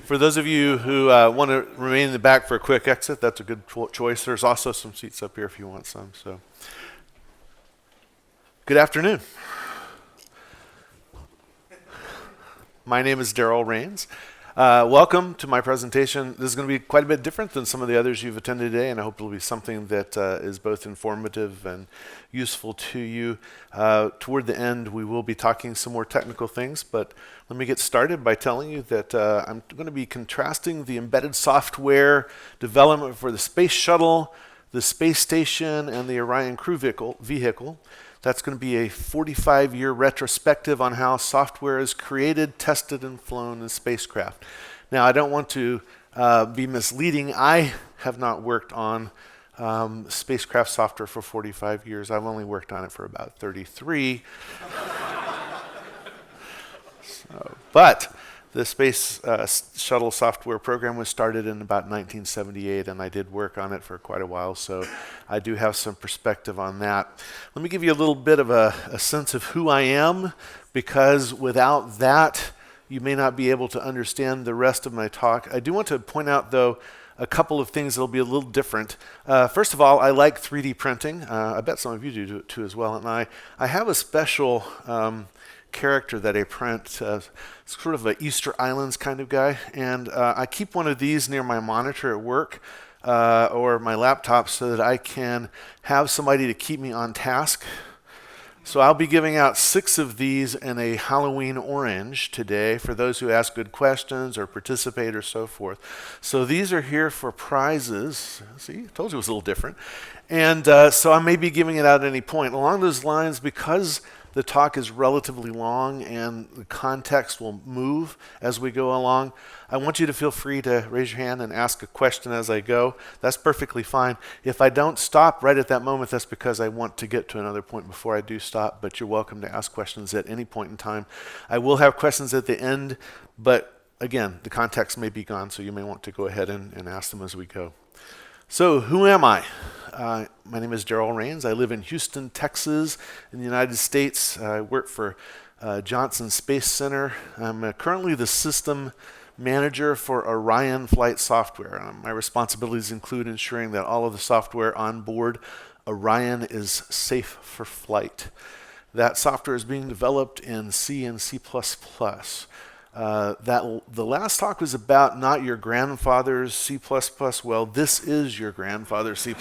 For those of you who want to remain in the back for a quick exit, that's a good choice. There's also some seats up here if you want some. So, good afternoon. My name is Darrel Rains. Welcome to my presentation. This is going to be quite a bit different than some of the others you've attended today, and I hope it will be something that is both informative and useful to you. Toward the end, we will be talking some more technical things, but let me get started by telling you that I'm going to be contrasting the embedded software development for the Space Shuttle, the Space Station, and the Orion crew vehicle. That's going to be a 45-year retrospective on how software is created, tested, and flown in spacecraft. Now, I don't want to be misleading. I have not worked on spacecraft software for 45 years. I've only worked on it for about 33. But the Space Shuttle software program was started in about 1978, and I did work on it for quite a while, so I do have some perspective on that. Let me give you a little bit of a sense of who I am, because without that, you may not be able to understand the rest of my talk. I do want to point out, though, a couple of things that will be a little different. First of all, I like 3D printing. I bet some of you do too as well, and I have a special character that I print, sort of an Easter Islands kind of guy, and I keep one of these near my monitor at work or my laptop so that I can have somebody to keep me on task. So I'll be giving out 6 of these in a Halloween orange today for those who ask good questions or participate or so forth. So these are here for prizes. See, I told you it was a little different. And so I may be giving it out at any point. Along those lines, because the talk is relatively long and the context will move as we go along, I want you to feel free to raise your hand and ask a question as I go. That's perfectly fine. If I don't stop right at that moment, that's because I want to get to another point before I do stop, but you're welcome to ask questions at any point in time. I will have questions at the end, but again, the context may be gone, so you may want to go ahead and ask them as we go. So, who am I? My name is Darrel Rains. I live in Houston, Texas, in the United States. I work for Johnson Space Center. I'm currently the system manager for Orion flight software. My responsibilities include ensuring that all of the software on board Orion is safe for flight. That software is being developed in C and C++. The last talk was about not your grandfather's C++. Well, this is your grandfather's C++.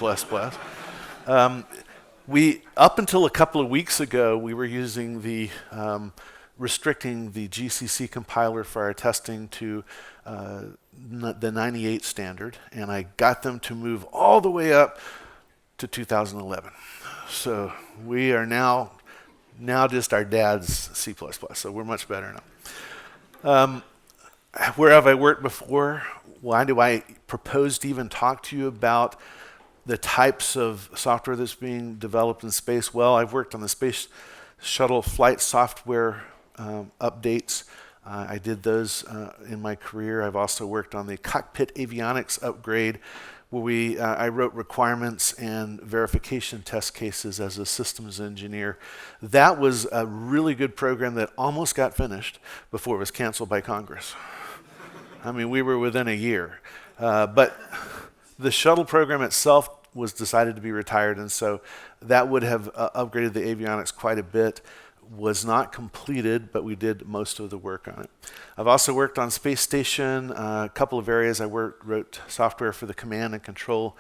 We, up until a couple of weeks ago, we were using the restricting the GCC compiler for our testing to the 98 standard, and I got them to move all the way up to 2011. So we are now just our dad's C++. So we're much better now. Where have I worked before? Why do I propose to even talk to you about the types of software that's being developed in space? Well, I've worked on the Space Shuttle flight software updates. I did those in my career. I've also worked on the cockpit avionics upgrade, where I wrote requirements and verification test cases as a systems engineer. That was a really good program that almost got finished before it was canceled by Congress. I mean, we were within a year. But the shuttle program itself was decided to be retired, and so that would have upgraded the avionics quite a bit. Was not completed, but we did most of the work on it. I've also worked on Space Station, a couple of areas. I wrote software for the command and control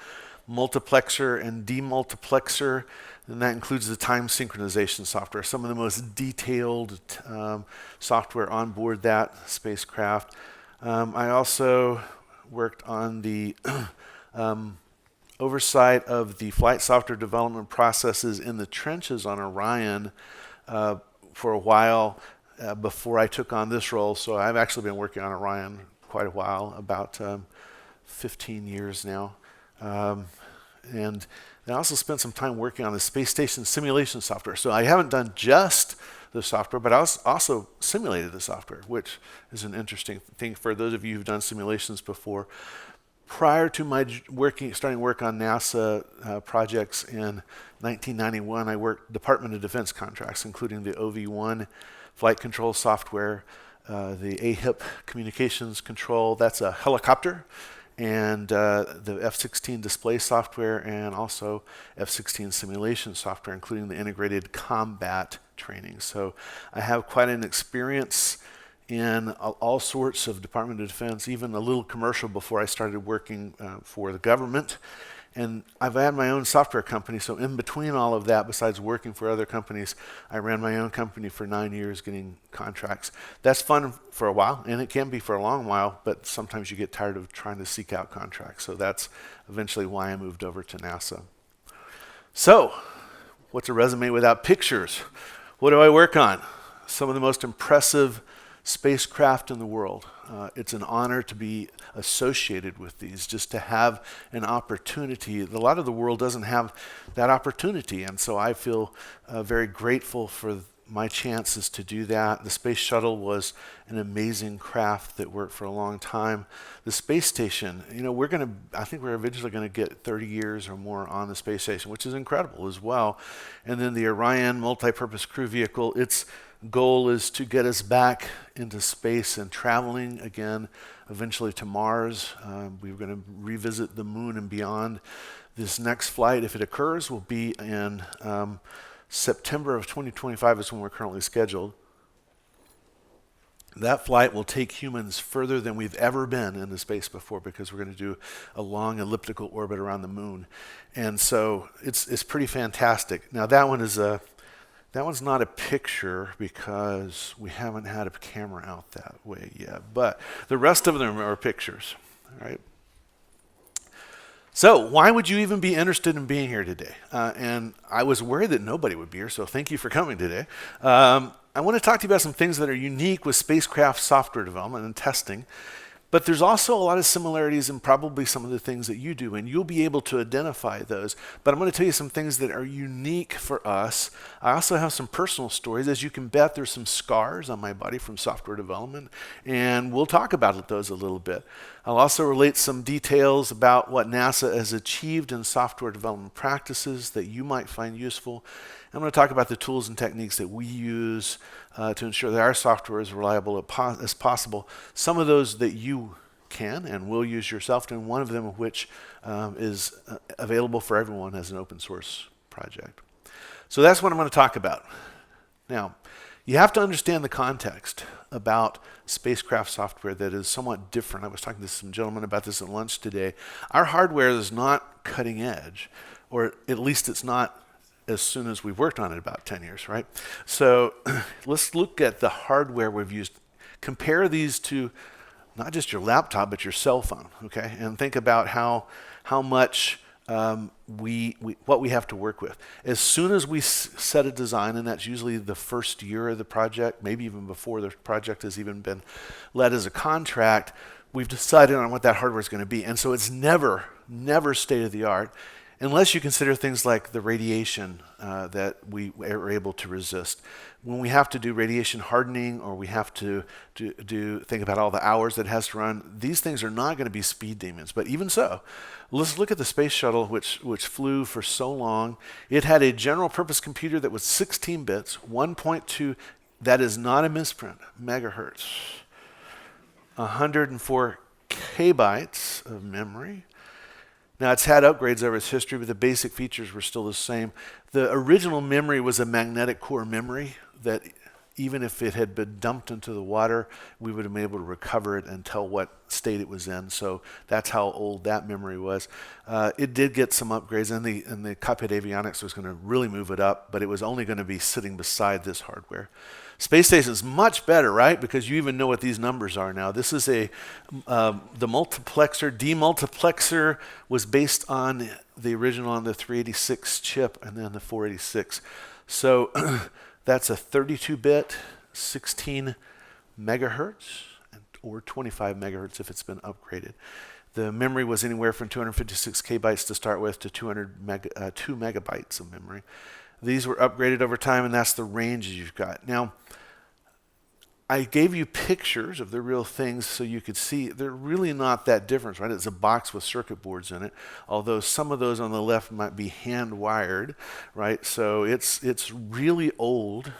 multiplexer and demultiplexer, and that includes the time synchronization software, some of the most detailed software on board that spacecraft. I also worked on the oversight of the flight software development processes in the trenches on Orion for a while before I took on this role. So I've actually been working on Orion quite a while, about 15 years now. And I also spent some time working on the space station simulation software. So I haven't done just the software, but I also simulated the software, which is an interesting thing for those of you who've done simulations before. Prior to my starting work on NASA projects in 1991, I worked Department of Defense contracts, including the OV-1 flight control software, the AHIP communications control, that's a helicopter, and the F-16 display software, and also F-16 simulation software, including the integrated combat training. So I have quite an experience in all sorts of Department of Defense, even a little commercial before I started working for the government. And I've had my own software company, so in between all of that, besides working for other companies, I ran my own company for 9 years getting contracts. That's fun for a while, and it can be for a long while, but sometimes you get tired of trying to seek out contracts. So that's eventually why I moved over to NASA. So, what's a resume without pictures? What do I work on? Some of the most impressive spacecraft in the world. It's an honor to be associated with these, just to have an opportunity. A lot of the world doesn't have that opportunity, and so I feel very grateful for my chances to do that. The space shuttle was an amazing craft that worked for a long time. The space station, I think we're eventually going to get 30 years or more on the space station, which is incredible as well. And then the Orion multi-purpose crew vehicle, its goal is to get us back into space and traveling again, eventually to Mars. We're going to revisit the moon and beyond. This next flight, if it occurs, will be in September of 2025 is when we're currently scheduled. That flight will take humans further than we've ever been into space before, because we're going to do a long elliptical orbit around the moon. And so it's pretty fantastic. Now that one's not a picture because we haven't had a camera out that way yet, but the rest of them are pictures, all right? So why would you even be interested in being here today? And I was worried that nobody would be here, so thank you for coming today. I want to talk to you about some things that are unique with spacecraft software development and testing, but there's also a lot of similarities in probably some of the things that you do, and you'll be able to identify those. But I'm going to tell you some things that are unique for us. I also have some personal stories. As you can bet, there's some scars on my body from software development, and we'll talk about those a little bit. I'll also relate some details about what NASA has achieved in software development practices that you might find useful. I'm going to talk about the tools and techniques that we use to ensure that our software is reliable as possible. Some of those that you can and will use yourself, and one of them of which is available for everyone as an open source project. So that's what I'm going to talk about. Now, you have to understand the context about spacecraft software that is somewhat different. I was talking to some gentlemen about this at lunch today. Our hardware is not cutting edge, or at least it's not as soon as we've worked on it, about 10 years, right? So let's look at the hardware we've used. Compare these to not just your laptop, but your cell phone, okay? And think about how much what we have to work with. As soon as we set a design, and that's usually the first year of the project, maybe even before the project has even been led as a contract, we've decided on what that hardware is going to be. And so it's never state of the art, unless you consider things like the radiation that we are able to resist. When we have to do radiation hardening, or we have to think about all the hours that it has to run, these things are not going to be speed demons. But even so, let's look at the space shuttle, which flew for so long. It had a general purpose computer that was 16 bits, 1.2, that is not a misprint, megahertz, 104 kbytes of memory. Now, it's had upgrades over its history, but the basic features were still the same. The original memory was a magnetic core memory that even if it had been dumped into the water, we would have been able to recover it and tell what state it was in. So that's how old that memory was. It did get some upgrades, and the cockpit avionics was going to really move it up, but it was only going to be sitting beside this hardware. Space station is much better, right? Because you even know what these numbers are now. This is the multiplexer. Demultiplexer was based on the original, on the 386 chip, and then the 486. So that's a 32-bit, 16 megahertz, or 25 megahertz if it's been upgraded. The memory was anywhere from 256 kbytes to start with to 2 megabytes of memory. These were upgraded over time, and that's the ranges you've got. Now, I gave you pictures of the real things so you could see they're really not that different, right? It's a box with circuit boards in it, although some of those on the left might be hand wired, right? So it's really old.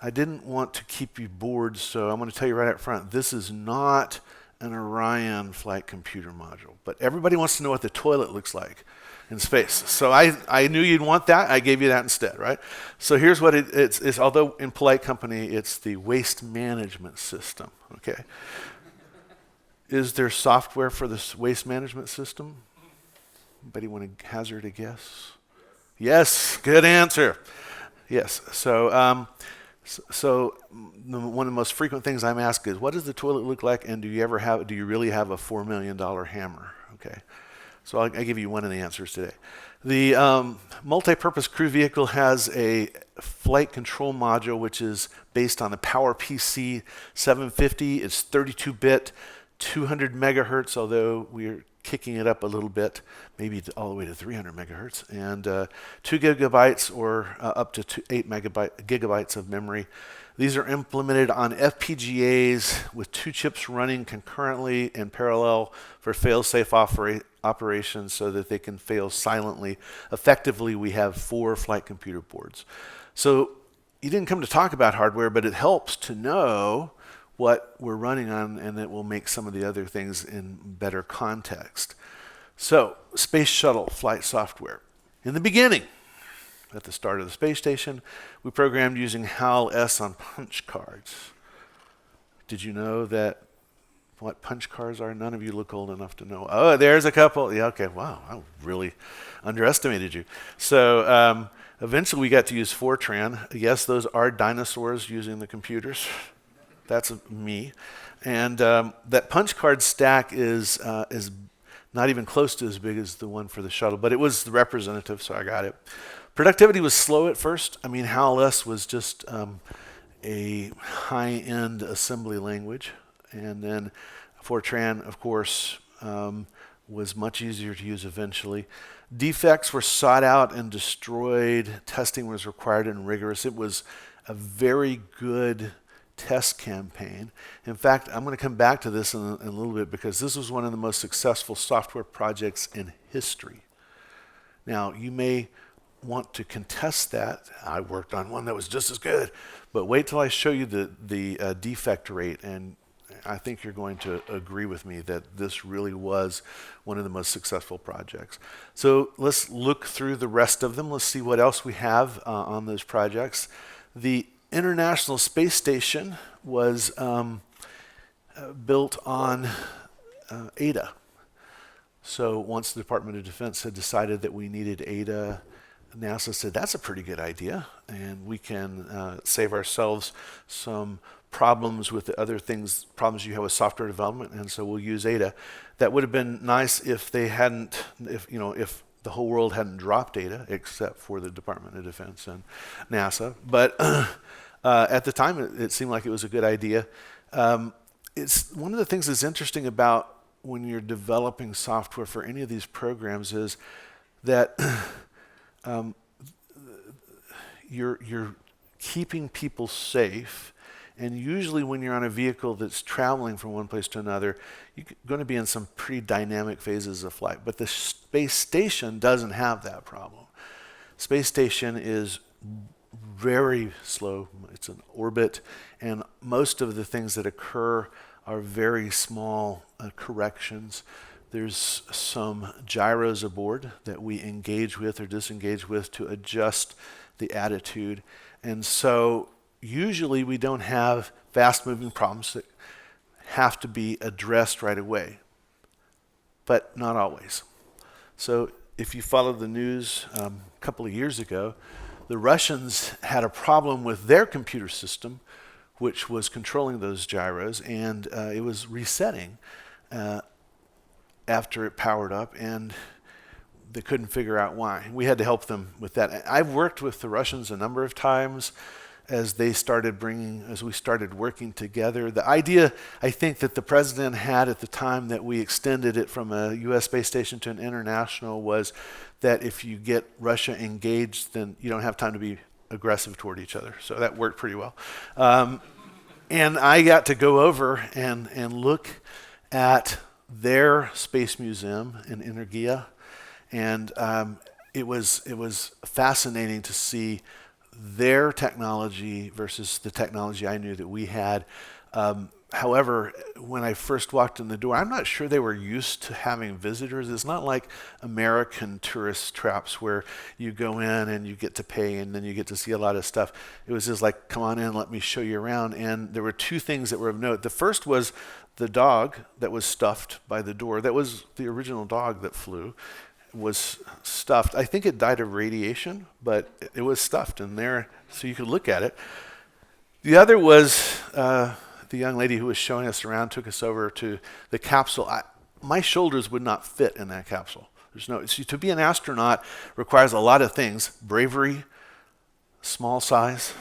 I didn't want to keep you bored, so I'm going to tell you right up front, this is not an Orion flight computer module. But everybody wants to know what the toilet looks like in space. So I knew you'd want that. I gave you that instead, right? So here's what it's although in polite company, it's the waste management system, okay? Is there software for this waste management system? Anybody want to hazard a guess? Yes, good answer. Yes, so one of the most frequent things I'm asked is, what does the toilet look like, and do you really have a $4 million hammer? Okay, so I'll give you one of the answers today. The multi-purpose crew vehicle has a flight control module which is based on the PowerPC 750. It's 32-bit, 200 megahertz, although we're kicking it up a little bit, maybe all the way to 300 megahertz, and 2 gigabytes or up to 8 gigabytes of memory. These are implemented on FPGAs with 2 chips running concurrently in parallel for fail-safe operations so that they can fail silently. Effectively, we have 4 flight computer boards. So you didn't come to talk about hardware, but it helps to know what we're running on, and it will make some of the other things in better context. So, Space Shuttle flight software. In the beginning, at the start of the space station, we programmed using HAL-S on punch cards. Did you know that what punch cards are? None of you look old enough to know. Oh, there's a couple. Yeah, okay, wow, I really underestimated you. So eventually we got to use Fortran. Yes, those are dinosaurs using the computers. That's me. And that punch card stack is not even close to as big as the one for the shuttle, but it was the representative, so I got it. Productivity was slow at first. I mean, HAL-S was just a high-end assembly language. And then Fortran, of course, was much easier to use eventually. Defects were sought out and destroyed. Testing was required and rigorous. It was a very good test campaign. In fact, I'm going to come back to this in a little bit because this was one of the most successful software projects in history. Now, you may want to contest that. I worked on one that was just as good, but wait till I show you the defect rate, and I think you're going to agree with me that this really was one of the most successful projects. So let's look through the rest of them. Let's see what else we have on those projects. The International Space Station was built on Ada. So once the Department of Defense had decided that we needed Ada, NASA said, that's a pretty good idea, and we can save ourselves some problems with the other things, problems you have with software development, and so we'll use Ada. That would have been nice if they hadn't, if the whole world hadn't dropped Ada, except for the Department of Defense and NASA. But at the time, it seemed like it was a good idea. It's one of the things that's interesting about when you're developing software for any of these programs is that you're keeping people safe. And usually when you're on a vehicle that's traveling from one place to another, you're going to be in some pretty dynamic phases of flight. But the space station doesn't have that problem. Space station is very slow. It's an orbit, and most of the things that occur are very small corrections. There's some gyros aboard that we engage with or disengage with to adjust the attitude. And so usually we don't have fast-moving problems that have to be addressed right away, but not always. So if you follow the news a couple of years ago, the Russians had a problem with their computer system, which was controlling those gyros, and it was resetting after it powered up, and they couldn't figure out why. We had to help them with that. I've worked with the Russians a number of times as we started working together. The idea, I think, that the president had at the time that we extended it from a U.S. space station to an international was that if you get Russia engaged, then you don't have time to be aggressive toward each other. So that worked pretty well. And I got to go over and look at their space museum in Energia, and it was fascinating to see their technology versus the technology I knew that we had. However, when I first walked in the door, I'm not sure they were used to having visitors. It's not like American tourist traps where you go in and you get to pay and then you get to see a lot of stuff. It was just like, come on in, let me show you around. And there were two things that were of note. The first was the dog that was stuffed by the door. That was the original dog that flew, was stuffed. I think it died of radiation, but it was stuffed in there so you could look at it. The other was the young lady who was showing us around took us over to the capsule. My shoulders would not fit in that capsule. To be an astronaut requires a lot of things: bravery, small size,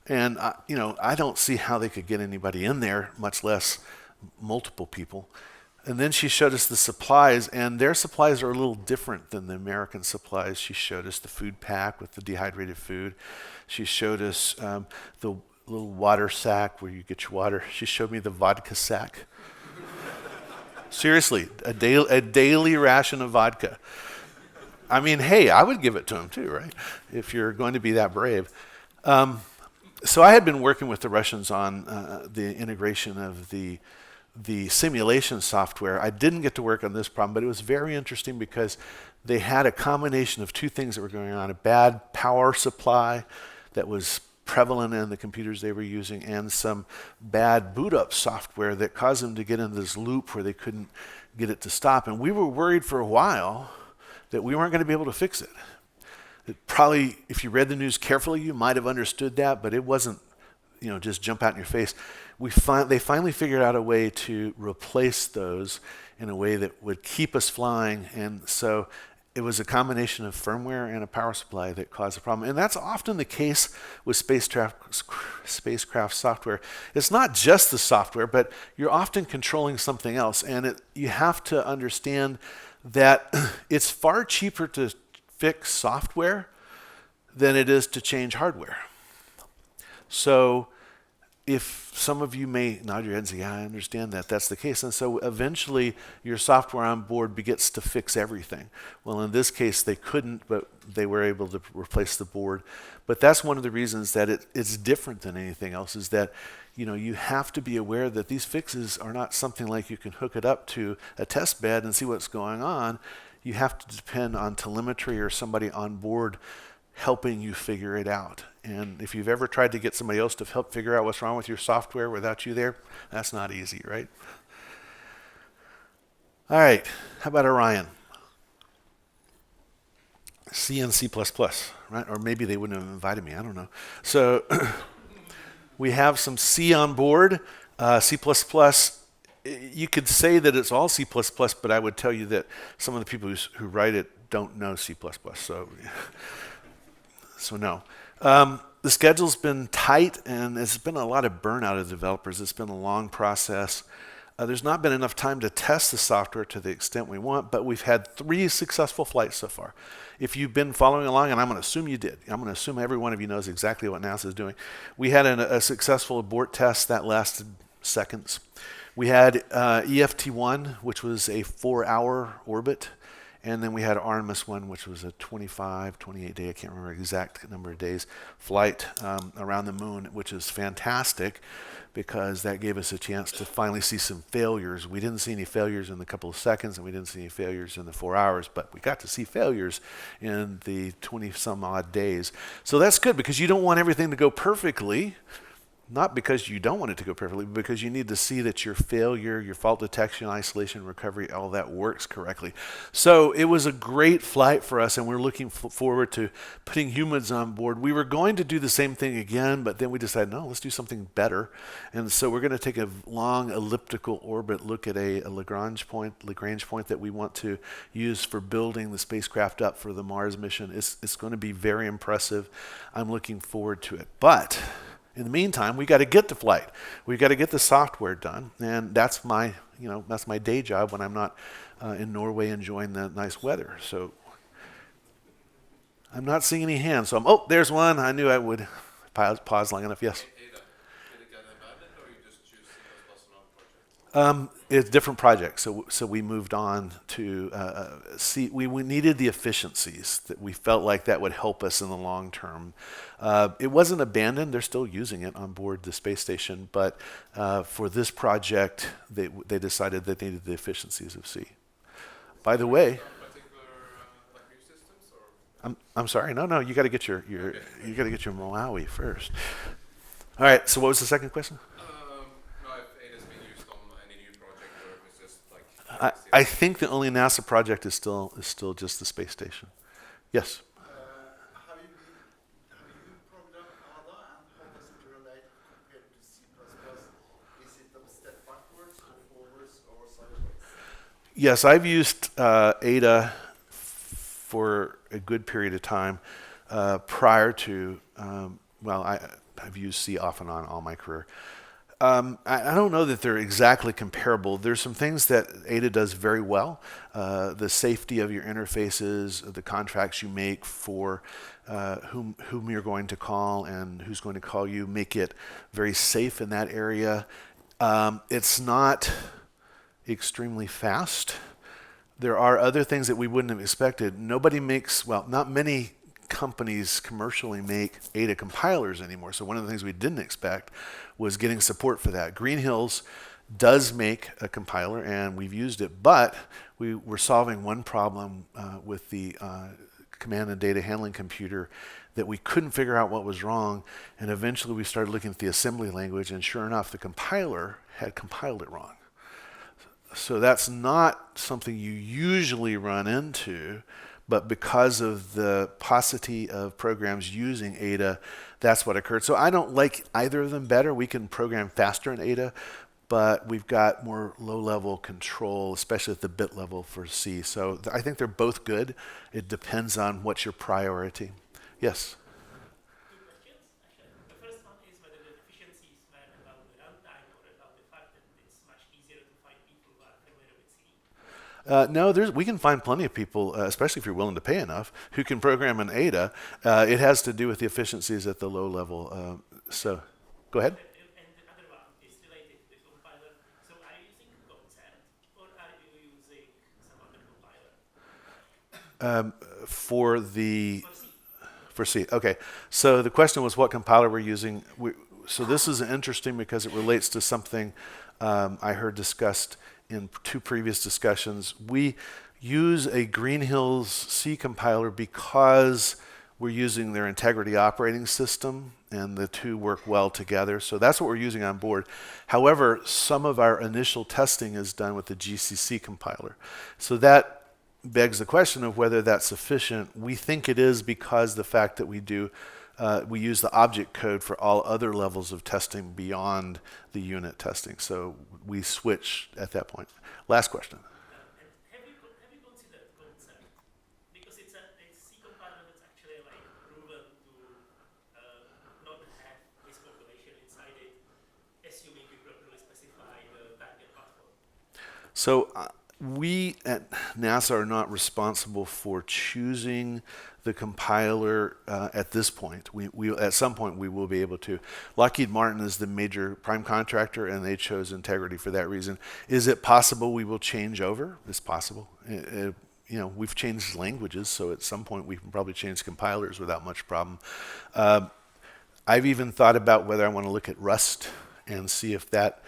and I don't see how they could get anybody in there, much less multiple people. And then she showed us the supplies, and their supplies are a little different than the American supplies. She showed us the food pack with the dehydrated food. She showed us the little water sack where you get your water. She showed me the vodka sack. Seriously, a daily ration of vodka. I mean, hey, I would give it to him too, right? If you're going to be that brave. So I had been working with the Russians on the integration of the simulation software. I didn't get to work on this problem, but it was very interesting because they had a combination of two things that were going on: a bad power supply that was prevalent in the computers they were using, and some bad boot up software that caused them to get into this loop where they couldn't get it to stop. And we were worried for a while that we weren't going to be able to fix it. Probably, if you read the news carefully, you might have understood that, but it wasn't, just jump out in your face. They finally figured out a way to replace those in a way that would keep us flying. And so it was a combination of firmware and a power supply that caused the problem. And that's often the case with spacecraft software. It's not just the software, but you're often controlling something else. And you have to understand that it's far cheaper to fix software than it is to change hardware. So if some of you may nod your head and say, yeah, I understand that, that's the case. And so eventually your software on board begins to fix everything. Well, in this case, they couldn't, but they were able to replace the board. But that's one of the reasons that it's different than anything else, is that you have to be aware that these fixes are not something like you can hook it up to a test bed and see what's going on. You have to depend on telemetry or somebody on board helping you figure it out. And if you've ever tried to get somebody else to help figure out what's wrong with your software without you there, that's not easy, right? All right, how about Orion? C and C++, right? Or maybe they wouldn't have invited me, I don't know. So we have some C on board. C++, you could say that it's all C++, but I would tell you that some of the people who write it don't know C++, so no. The schedule's been tight, and there's been a lot of burnout of developers. It's been a long process. There's not been enough time to test the software to the extent we want, but we've had 3 successful flights so far. If you've been following along, and I'm going to assume you did, I'm going to assume every one of you knows exactly what NASA is doing. We had a successful abort test that lasted seconds. We had EFT-1, which was a 4-hour orbit. And then we had Artemis 1, which was a 25, 28 day, I can't remember the exact number of days, flight around the moon, which is fantastic because that gave us a chance to finally see some failures. We didn't see any failures in the couple of seconds, and we didn't see any failures in the 4 hours, but we got to see failures in the 20 some odd days. So that's good because you don't want everything to go perfectly. Not because you don't want it to go perfectly, but because you need to see that your failure, your fault detection, isolation, recovery, all that works correctly. So it was a great flight for us, and we're looking forward to putting humans on board. We were going to do the same thing again, but then we decided, no, let's do something better. And so we're going to take a long elliptical orbit, look at a Lagrange point that we want to use for building the spacecraft up for the Mars mission. It's going to be very impressive. I'm looking forward to it. But in the meantime, we got to get to flight. We got to get the software done, and that's my day job when I'm not in Norway enjoying the nice weather. So I'm not seeing any hands. So there's one. I knew I would pause long enough. Yes. Did it get abandoned, or you just choose C++ on all projects? It's different projects. So we moved on to see. We needed the efficiencies that we felt like that would help us in the long term. It wasn't abandoned. They're still using it on board the space station, but for this project, they decided they needed the efficiencies of C. By the way, I'm sorry. No. You got to get your you got to get your Malawi first. All right. So what was the second question? I think the only NASA project is still just the space station. Yes. Have you programmed ADA and how does it relate compared to C++? Is it a step backwards or forwards or sideways? Yes, I've used Ada for a good period of time prior to, I've used C off and on all my career. I don't know that they're exactly comparable. There's some things that Ada does very well. The safety of your interfaces, the contracts you make for whom you're going to call and who's going to call you, make it very safe in that area. It's not extremely fast. There are other things that we wouldn't have expected. Not many companies commercially make Ada compilers anymore. So one of the things we didn't expect was getting support for that. Green Hills does make a compiler, and we've used it, but we were solving one problem with the command and data handling computer that we couldn't figure out what was wrong, and eventually we started looking at the assembly language, and sure enough, the compiler had compiled it wrong. So that's not something you usually run into, but because of the paucity of programs using Ada, that's what occurred. So I don't like either of them better. We can program faster in Ada, but we've got more low-level control, especially at the bit level for C. So I think they're both good. It depends on what's your priority. Yes? Two questions, actually. The first one is whether the efficiencies were about the runtime or about the fact that it's much easier to find people who are familiar with C. No, we can find plenty of people, especially if you're willing to pay enough, who can program in Ada. It has to do with the efficiencies at the low level. So, go ahead. And the other one is related to the compiler. So are you using Kongsberg or are you using some other compiler? For C. Okay. So the question was what compiler we're using. So this is interesting because it relates to something I heard discussed in two previous discussions. We use a Green Hills C compiler because we're using their integrity operating system, and the two work well together. So that's what we're using on board. However, some of our initial testing is done with the GCC compiler. So that begs the question of whether that's sufficient. We think it is because the fact that we use the object code for all other levels of testing beyond the unit testing. So we switch at that point. Last question. Have you considered Kongsberg? Because it's a C compiler that's actually like proven to not have this population inside it, assuming we properly specify the target platform. So we at NASA are not responsible for choosing the compiler at this point. We at some point we will be able to. Lockheed Martin is the major prime contractor, and they chose Integrity for that reason. Is it possible we will change over? It's possible. We've changed languages, so at some point we can probably change compilers without much problem. I've even thought about whether I want to look at Rust and see if that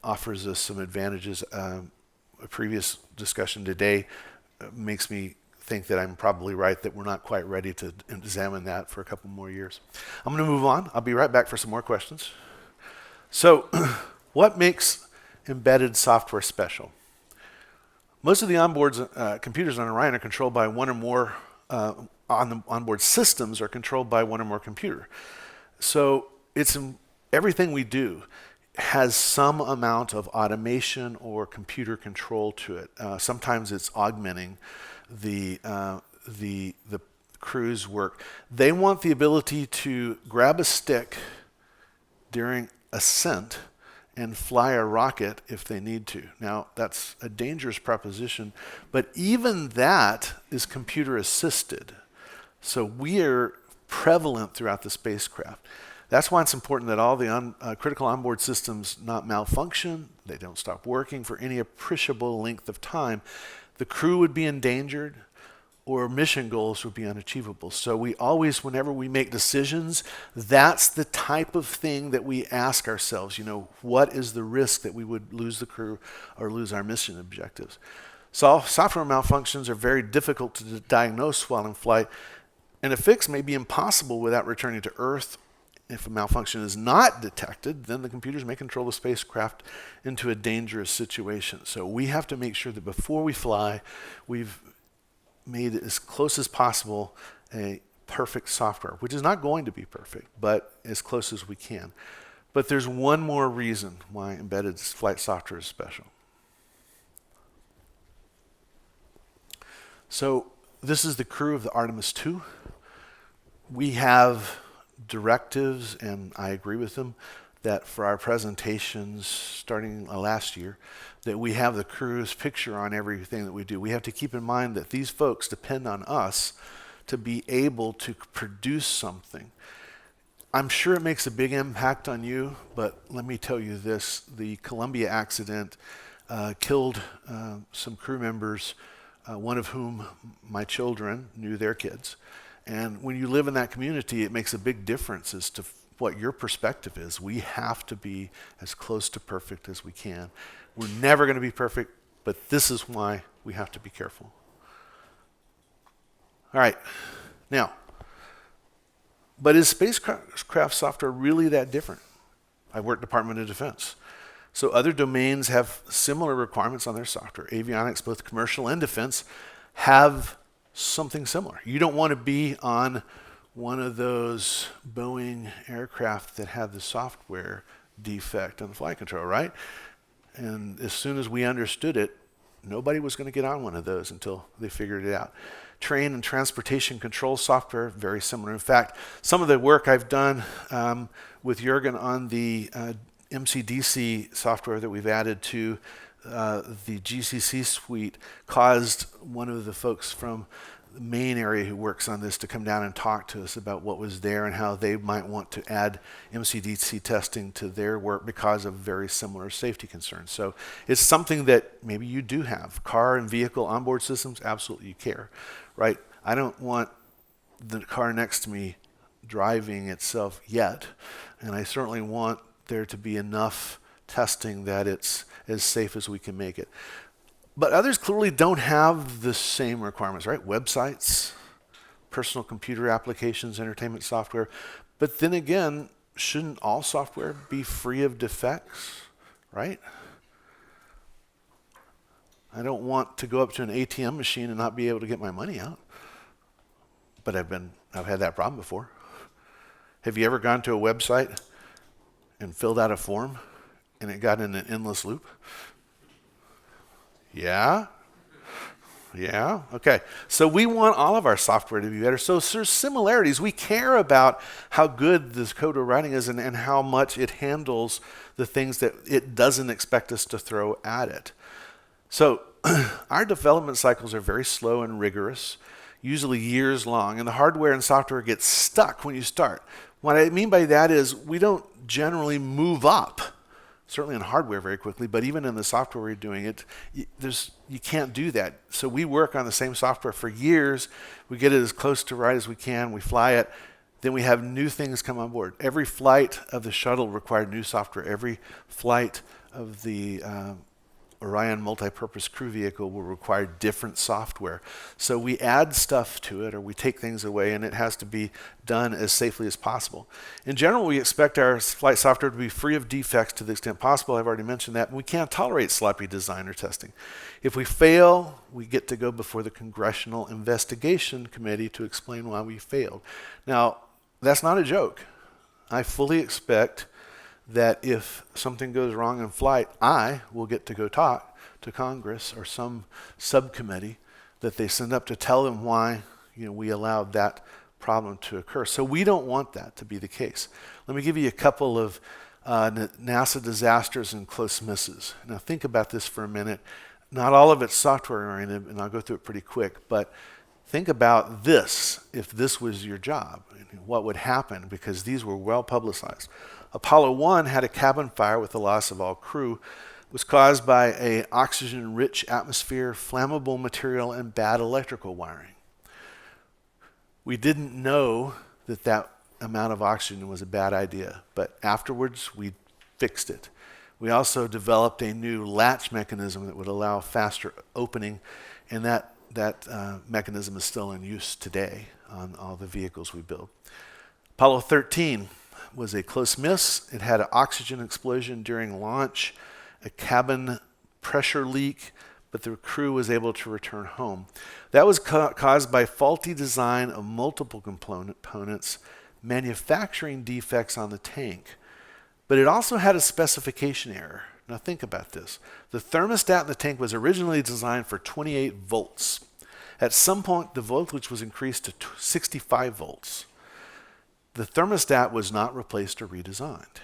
offers us some advantages. A previous discussion today makes me think that I'm probably right, that we're not quite ready to examine that for a couple more years. I'm going to move on. I'll be right back for some more questions. So what makes embedded software special? Most of the onboard computers on Orion are controlled by one or more, onboard systems are controlled by one or more computer. So everything we do has some amount of automation or computer control to it. Sometimes it's augmenting the crew's work. They want the ability to grab a stick during ascent and fly a rocket if they need to. Now, that's a dangerous proposition, but even that is computer assisted. So we are prevalent throughout the spacecraft. That's why it's important that all the critical onboard systems not malfunction, they don't stop working for any appreciable length of time. The crew would be endangered, or mission goals would be unachievable. So we always, whenever we make decisions, that's the type of thing that we ask ourselves. What is the risk that we would lose the crew or lose our mission objectives? So software malfunctions are very difficult to diagnose while in flight, and a fix may be impossible without returning to Earth. If a malfunction is not detected, then the computers may control the spacecraft into a dangerous situation. So we have to make sure that before we fly, we've made it as close as possible a perfect software, which is not going to be perfect, but as close as we can. But there's one more reason why embedded flight software is special. So this is the crew of the Artemis II. We have directives, and I agree with them, that for our presentations starting last year, that we have the crew's picture on everything that we do. We have to keep in mind that these folks depend on us to be able to produce something. I'm sure it makes a big impact on you, but let me tell you this. The Columbia accident killed some crew members, one of whom my children knew their kids. And when you live in that community, it makes a big difference as to what your perspective is. We have to be as close to perfect as we can. We're never going to be perfect, but this is why we have to be careful. All right. Now, but is spacecraft software really that different? I work Department of Defense. So other domains have similar requirements on their software. Avionics, both commercial and defense, have something similar. You don't want to be on one of those Boeing aircraft that had the software defect on the flight control, right? And as soon as we understood it, nobody was going to get on one of those until they figured it out. Train and transportation control software, very similar. In fact, some of the work I've done with Jürgen on the MCDC software that we've added to the GCC suite caused one of the folks from the main area who works on this to come down and talk to us about what was there and how they might want to add MCDC testing to their work because of very similar safety concerns. So it's something that maybe you do have. Car and vehicle onboard systems, absolutely you care, right? I don't want the car next to me driving itself yet, and I certainly want there to be enough testing that it's as safe as we can make it. But others clearly don't have the same requirements, right? Websites, personal computer applications, entertainment software. But then again, shouldn't all software be free of defects, right? I don't want to go up to an ATM machine and not be able to get my money out. But I've had that problem before. Have you ever gone to a website and filled out a form and it got in an endless loop? Yeah? Yeah? Okay. So we want all of our software to be better. So there's similarities. We care about how good this code we're writing is and how much it handles the things that it doesn't expect us to throw at it. So our development cycles are very slow and rigorous, usually years long, and the hardware and software get stuck when you start. What I mean by that is we don't generally move up, certainly in hardware very quickly, but even in the software we're doing it, you can't do that. So we work on the same software for years. We get it as close to right as we can. We fly it. Then we have new things come on board. Every flight of the shuttle required new software. Every flight of the Orion multi-purpose crew vehicle will require different software. So we add stuff to it or we take things away, and it has to be done as safely as possible. In general, we expect our flight software to be free of defects to the extent possible. I've already mentioned that. And we can't tolerate sloppy design or testing. If we fail, we get to go before the Congressional Investigation Committee to explain why we failed. Now, that's not a joke. I fully expect that if something goes wrong in flight, I will get to go talk to Congress or some subcommittee that they send up to tell them why we allowed that problem to occur. So we don't want that to be the case. Let me give you a couple of NASA disasters and close misses. Now think about this for a minute. Not all of it's software oriented, and I'll go through it pretty quick, but Think about this if this was your job. What would happen? Because these were well publicized. Apollo 1 had a cabin fire with the loss of all crew. It was caused by an oxygen-rich atmosphere, flammable material, and bad electrical wiring. We didn't know that that amount of oxygen was a bad idea, but afterwards we fixed it. We also developed a new latch mechanism that would allow faster opening, and that mechanism is still in use today on all the vehicles we build. Apollo 13 was a close miss. It had an oxygen explosion during launch, a cabin pressure leak, but the crew was able to return home. That was caused by faulty design of multiple components, manufacturing defects on the tank. But it also had a specification error. Now think about this. The thermostat in the tank was originally designed for 28 volts. At some point, the voltage was increased to 65 volts. The thermostat was not replaced or redesigned.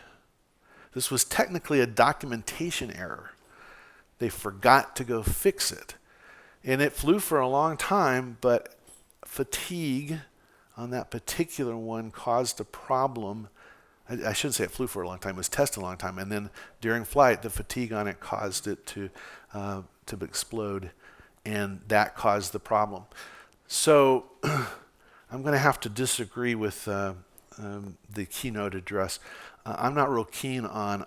This was technically a documentation error. They forgot to go fix it. And it flew for a long time, but fatigue on that particular one caused a problem. I shouldn't say it flew for a long time. It was tested a long time. And then during flight, the fatigue on it caused it to explode, and that caused the problem. So I'm going to have to disagree with the keynote address. I'm not real keen on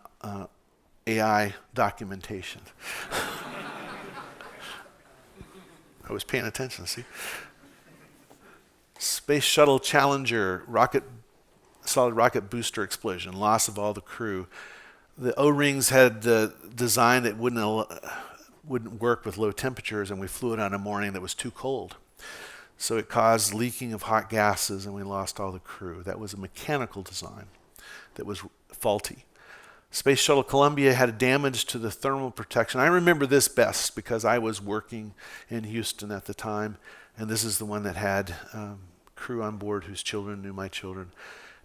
AI documentation. I was paying attention, see? Space Shuttle Challenger solid rocket booster explosion, loss of all the crew. The O-rings had design that wouldn't work with low temperatures, and we flew it on a morning that was too cold. So it caused leaking of hot gases, and we lost all the crew. That was a mechanical design that was faulty. Space Shuttle Columbia had damage to the thermal protection. I remember this best because I was working in Houston at the time, and this is the one that had crew on board whose children knew my children.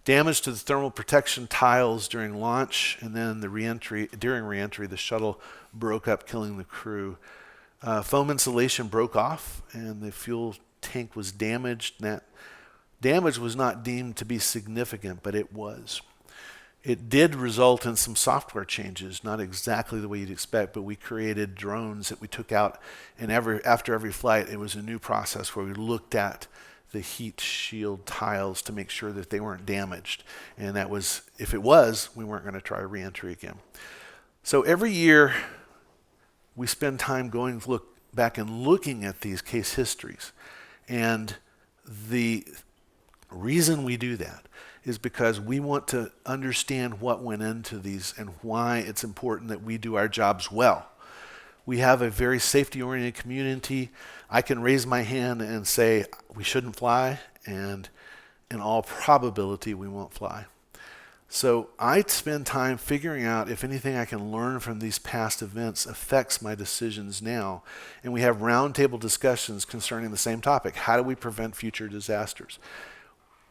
Damage to the thermal protection tiles during launch, and then during reentry, the shuttle broke up, killing the crew. Foam insulation broke off, and the fuel tank was damaged. And that damage was not deemed to be significant, but it was. It did result in some software changes, not exactly the way you'd expect, but we created drones that we took out, and after every flight, it was a new process where we looked at the heat shield tiles to make sure that they weren't damaged. And that was, if it was, we weren't going to try re-entry again. So every year, we spend time going back and looking at these case histories. And the reason we do that is because we want to understand what went into these and why it's important that we do our jobs well. We have a very safety-oriented community. I can raise my hand and say we shouldn't fly, and in all probability, we won't fly. So I spend time figuring out if anything I can learn from these past events affects my decisions now. And we have roundtable discussions concerning the same topic. How do we prevent future disasters?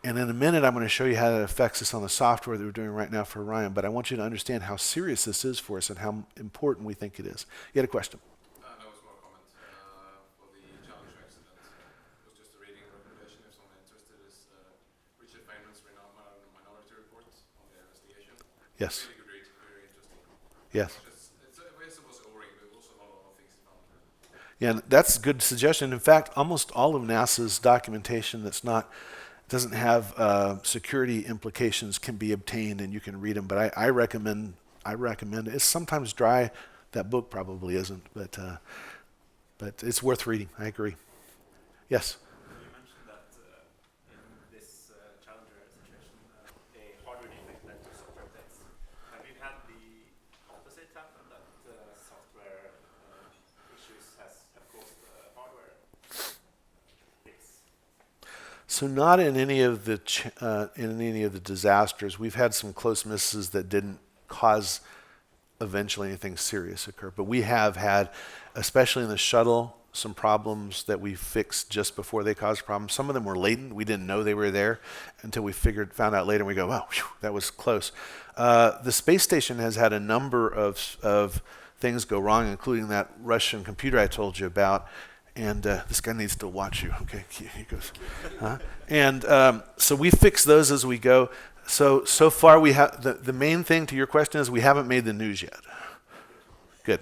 And in a minute, I'm going to show you how that affects us on the software that we're doing right now for Orion. But I want you to understand how serious this is for us and how important we think it is. You had a question? No, it was more a comment for the Challenger accident. It was just a reading recommendation if someone interested is Richard Feynman's Minority Report on the investigation. Yes. Really good read, very interesting. Yes. It was O-ring, but also a lot of other things he found. Yeah, that's a good suggestion. In fact, almost all of NASA's documentation doesn't have security implications can be obtained, and you can read them. But I recommend it. It's sometimes dry. That book probably isn't, but it's worth reading. I agree. Yes. You mentioned that in this Challenger situation, a hardware defect led to software updates. Have you had the opposite happen, that software issues have caused hardware fix? So not in any of the disasters. We've had some close misses that didn't cause eventually anything serious occur. But we have had, especially in the shuttle, some problems that we fixed just before they caused problems. Some of them were latent. We didn't know they were there until we found out later, and we go, wow, whew, that was close. The space station has had a number of things go wrong, including that Russian computer I told you about. And this guy needs to watch you. Okay, he goes. And so we fix those as we go. So far we have, the main thing to your question is we haven't made the news yet. Good.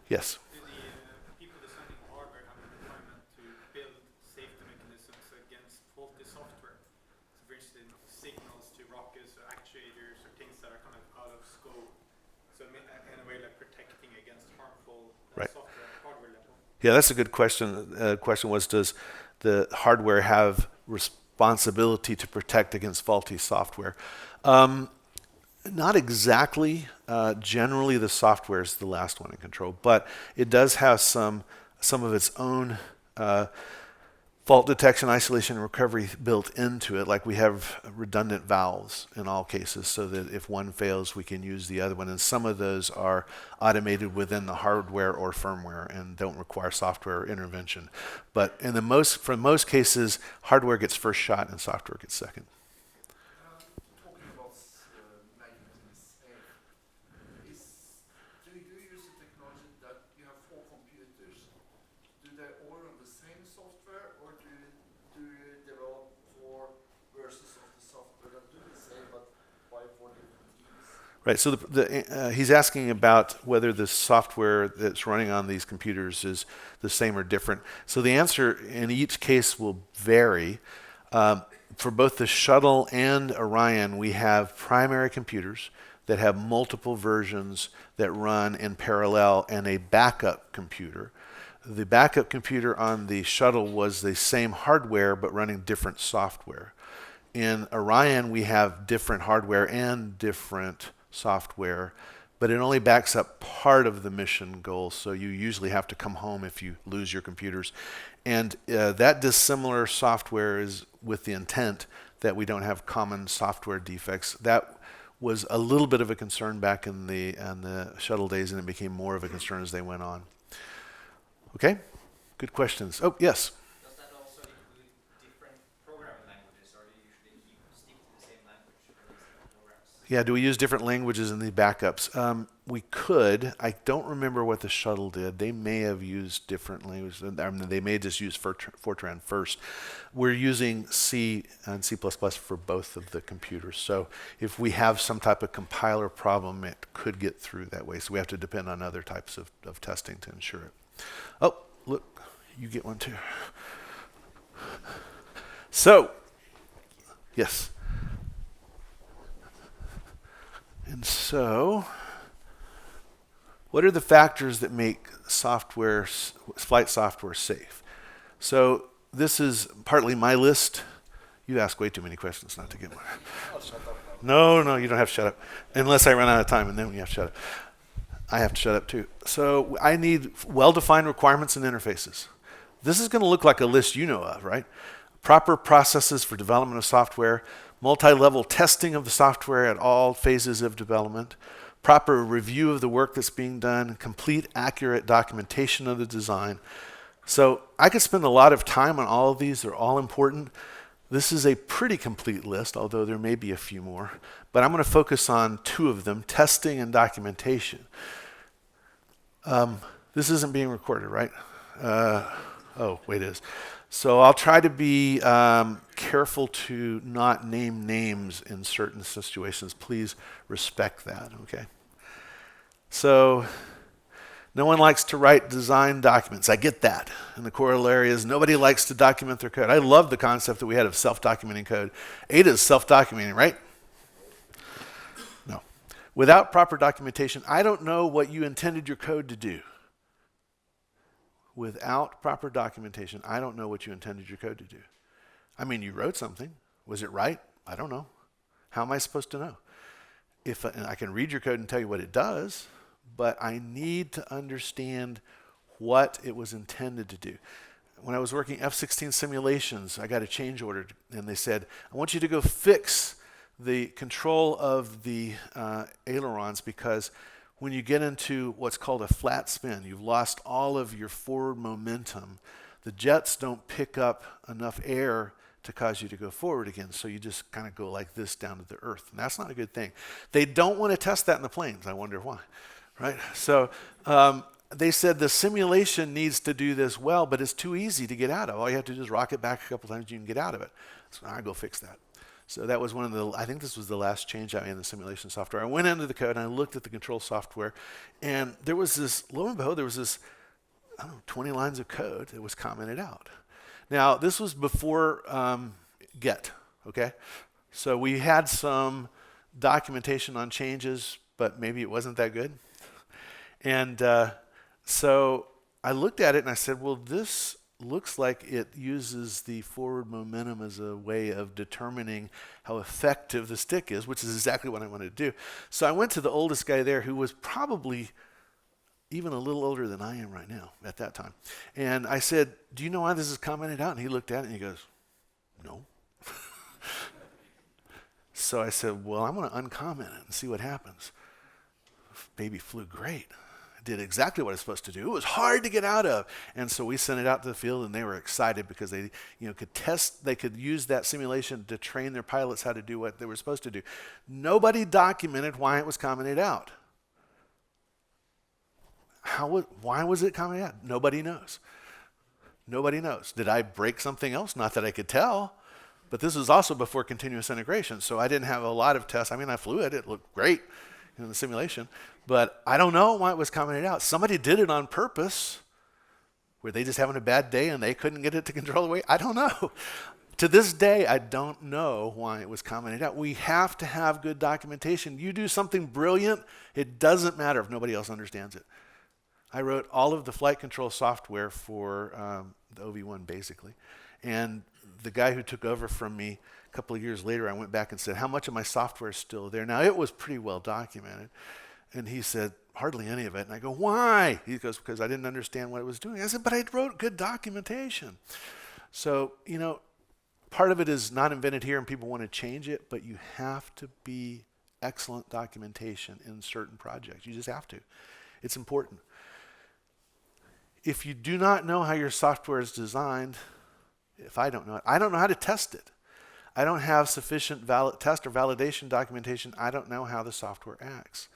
Yes. Do the people designing hardware have a requirement to build safety mechanisms against faulty software? So for instance, signals to rockets or actuators or things that are kind of out of scope. So in a way like protecting against harmful Right. software at hardware level. Yeah, that's a good question. Question was, does the hardware have responsibility to protect against faulty software? Not exactly. Generally, the software is the last one in control, but it does have some of its own fault detection, isolation, and recovery built into it. Like we have redundant valves in all cases, so that if one fails, we can use the other one. And some of those are automated within the hardware or firmware and don't require software intervention. But for most cases, hardware gets first shot and software gets second. Talking about making things safe, do you use a technology that you have 4 computers? Do they all run the same software, or do you develop 4 versions of the software that do the same but by 4 different teams? Right, so he's asking about whether the software that's running on these computers is the same or different. So the answer in each case will vary. For both the Shuttle and Orion, we have primary computers that have multiple versions that run in parallel and a backup computer. The backup computer on the Shuttle was the same hardware but running different software. In Orion, we have different hardware and different software, but it only backs up part of the mission goal, so you usually have to come home if you lose your computers. And that dissimilar software is with the intent that we don't have common software defects. That was a little bit of a concern back in the Shuttle days, and it became more of a concern as they went on. Okay, good questions. Oh, yes? Does that also include different programming languages, or do you usually stick to the same language for these programs? Yeah, do we use different languages in the backups? We could. I don't remember what the Shuttle did. They may have used different languages. I mean, they may just use Fortran first. We're using C and C++ for both of the computers. So if we have some type of compiler problem, it could get through that way. So we have to depend on other types of testing to ensure it. Oh, look, you get one too. So, yes. And so, what are the factors that make flight software safe? So this is partly my list. You ask way too many questions not to get one. I'll shut up now. No, you don't have to shut up. Unless I run out of time, and then you have to shut up. I have to shut up too. So I need well-defined requirements and interfaces. This is going to look like a list you know of, right? Proper processes for development of software, multi-level testing of the software at all phases of development, proper review of the work that's being done, complete, accurate documentation of the design. So I could spend a lot of time on all of these. They're all important. This is a pretty complete list, although there may be a few more. But I'm going to focus on 2 of them, testing and documentation. This isn't being recorded, right? Oh, wait, it is. So I'll try to be careful to not name names in certain situations. Please respect that, okay? So no one likes to write design documents. I get that. And the corollary is nobody likes to document their code. I love the concept that we had of self-documenting code. Ada is self-documenting, right? No. Without proper documentation, I don't know what you intended your code to do. Without proper documentation, I don't know what you intended your code to do. I mean, you wrote something. Was it right? I don't know. How am I supposed to know? And I can read your code and tell you what it does, but I need to understand what it was intended to do. When I was working F-16 simulations, I got a change order, and they said, I want you to go fix the control of the ailerons, because when you get into what's called a flat spin, you've lost all of your forward momentum. The jets don't pick up enough air to cause you to go forward again, so you just kind of go like this down to the earth, and that's not a good thing. They don't want to test that in the planes. I wonder why, right? So they said the simulation needs to do this well, but it's too easy to get out of. All you have to do is rock it back a couple times, you can get out of it. So I go fix that. So that was one of the, I think this was the last change I made in the simulation software. I went into the code and I looked at the control software, and there was this, lo and behold, there was this, I don't know, 20 lines of code that was commented out. Now, this was before Get, okay? So we had some documentation on changes, but maybe it wasn't that good. And so I looked at it and I said, well, this looks like it uses the forward momentum as a way of determining how effective the stick is, which is exactly what I wanted to do. So I went to the oldest guy there, who was probably even a little older than I am right now at that time. And I said, do you know why this is commented out? And he looked at it and he goes, no. So I said, well, I'm going to uncomment it and see what happens. Baby flew great. Did exactly what it's supposed to do. It was hard to get out of. And so we sent it out to the field, and they were excited because they could test, they could use that simulation to train their pilots how to do what they were supposed to do. Nobody documented why it was commented out. Why was it commented out? Nobody knows. Nobody knows. Did I break something else? Not that I could tell. But this was also before continuous integration, so I didn't have a lot of tests. I mean, I flew it. It looked great in the simulation. But I don't know why it was commented out. Somebody did it on purpose. Were they just having a bad day and they couldn't get it to control the weight? I don't know. To this day, I don't know why it was commented out. We have to have good documentation. You do something brilliant, it doesn't matter if nobody else understands it. I wrote all of the flight control software for the OV1 basically. And the guy who took over from me a couple of years later, I went back and said, how much of my software is still there? Now, it was pretty well documented. And he said, hardly any of it. And I go, why? He goes, because I didn't understand what it was doing. I said, but I wrote good documentation. So, part of it is not invented here and people want to change it, but you have to be excellent documentation in certain projects. You just have to. It's important. If you do not know how your software is designed, if I don't know it, I don't know how to test it. I don't have sufficient test or validation documentation. I don't know how the software acts.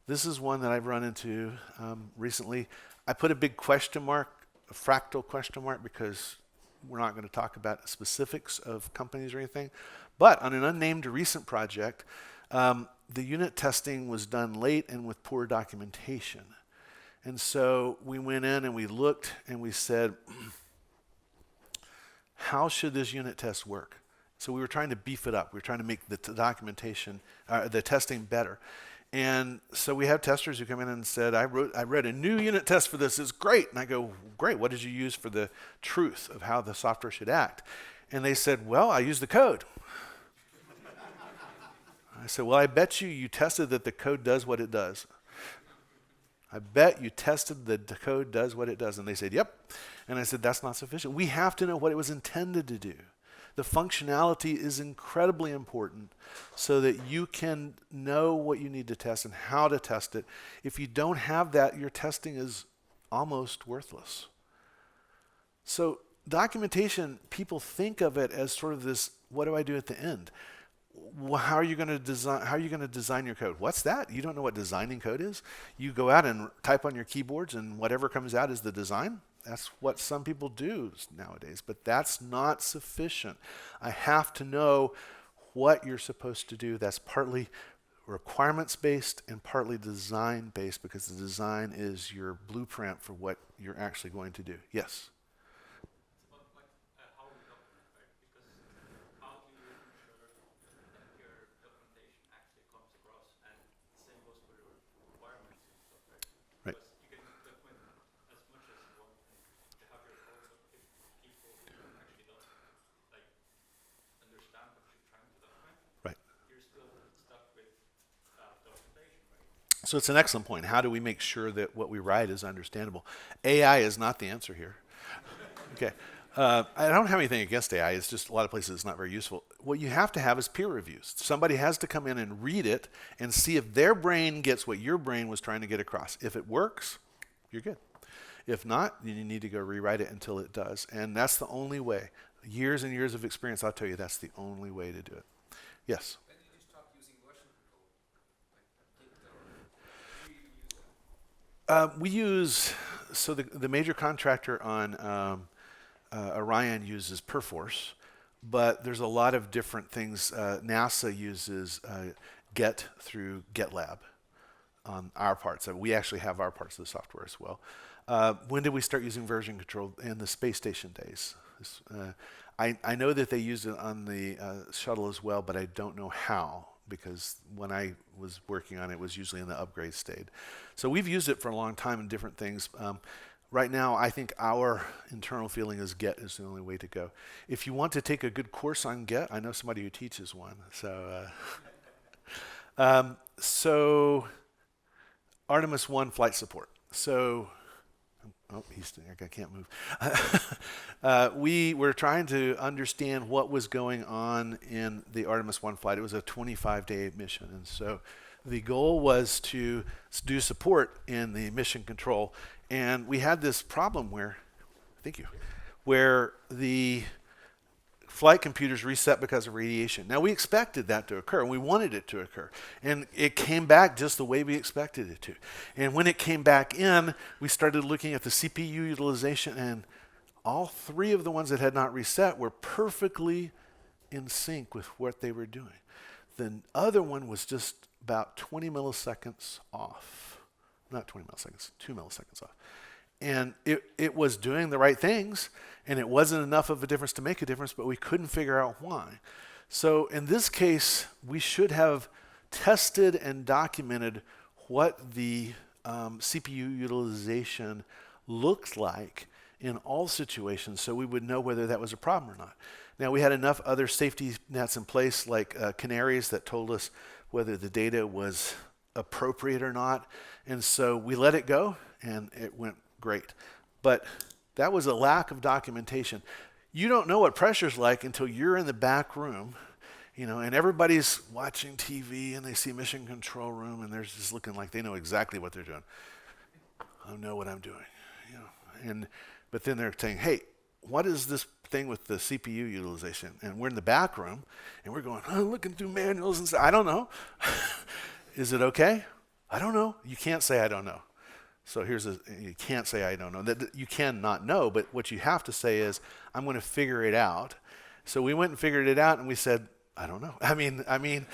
This is one that I've run into recently. I put a big question mark, a fractal question mark, because we're not going to talk about specifics of companies or anything. But on an unnamed recent project, the unit testing was done late and with poor documentation. And so we went in and we looked and we said, how should this unit test work? So we were trying to beef it up. We were trying to make the documentation, the testing better. And so we have testers who come in and said, I wrote a new unit test for this. It's great. And I go, great. What did you use for the truth of how the software should act? And they said, well, I used the code. I said, well, I bet you tested that the code does what it does. I bet you tested that the code does what it does. And they said, yep. And I said, that's not sufficient. We have to know what it was intended to do. The functionality is incredibly important so that you can know what you need to test and how to test it. If you don't have that, your testing is almost worthless. So documentation, people think of it as sort of this, what do I do at the end? Well, how are you going to design your code? What's that? You don't know what designing code is? You go out and type on your keyboards and whatever comes out is the design? That's what some people do nowadays, but that's not sufficient. I have to know what you're supposed to do. That's partly requirements-based and partly design-based, because the design is your blueprint for what you're actually going to do. Yes? It's about how we document, right? Because how do you ensure that your documentation actually comes across, and the same goes for your requirements and stuff, right? Right. Because you can document as much as you want, and you have your code, but if people actually don't understand what you're trying to document, Right. you're still stuck with documentation, right? So it's an excellent point. How do we make sure that what we write is understandable? AI is not the answer here. Okay. I don't have anything against AI. It's just a lot of places it's not very useful. What you have to have is peer reviews. Somebody has to come in and read it and see if their brain gets what your brain was trying to get across. If it works, you're good. If not, then you need to go rewrite it until it does. And that's the only way. Years and years of experience, I'll tell you, that's the only way to do it. Yes? When did you stop using version control? Like Git or do you use We use, so the major contractor on Orion uses Perforce, but there's a lot of different things. NASA uses Get through GitLab on our parts. We actually have our parts of the software as well. When did we start using version control? In the space station days. I know that they used it on the shuttle as well, but I don't know how, because when I was working on it, it was usually in the upgrade state. So we've used it for a long time in different things. Right now, I think our internal feeling is Get is the only way to go. If you want to take a good course on Get, I know somebody who teaches one. So Artemis 1 flight support. So, oh, I can't move. We were trying to understand what was going on in the Artemis 1 flight. It was a 25-day mission, and so the goal was to do support in the mission control. And we had this problem where, where the flight computers reset because of radiation. Now, we expected that to occur, and we wanted it to occur. And it came back just the way we expected it to. And when it came back in, we started looking at the CPU utilization, and all three of the ones that had not reset were perfectly in sync with what they were doing. The other one was just about 20 milliseconds off. Not 20 milliseconds, 2 milliseconds off. And it was doing the right things, and it wasn't enough of a difference to make a difference, but we couldn't figure out why. So in this case, we should have tested and documented what the CPU utilization looked like in all situations, so we would know whether that was a problem or not. Now, we had enough other safety nets in place, like canaries, that told us whether the data was appropriate or not. And so we let it go, and it went great. But that was a lack of documentation. You don't know what pressure's like until you're in the back room, and everybody's watching TV, and they see mission control room, and they're just looking like they know exactly what they're doing. I know what I'm doing, But then they're saying, hey, what is this thing with the CPU utilization? And we're in the back room, and we're going, looking through manuals and stuff. I don't know. Is it okay? I don't know. You can't say I don't know. So you can't say I don't know. That you cannot know, but what you have to say is, I'm going to figure it out. So we went and figured it out, and we said, I don't know. I mean,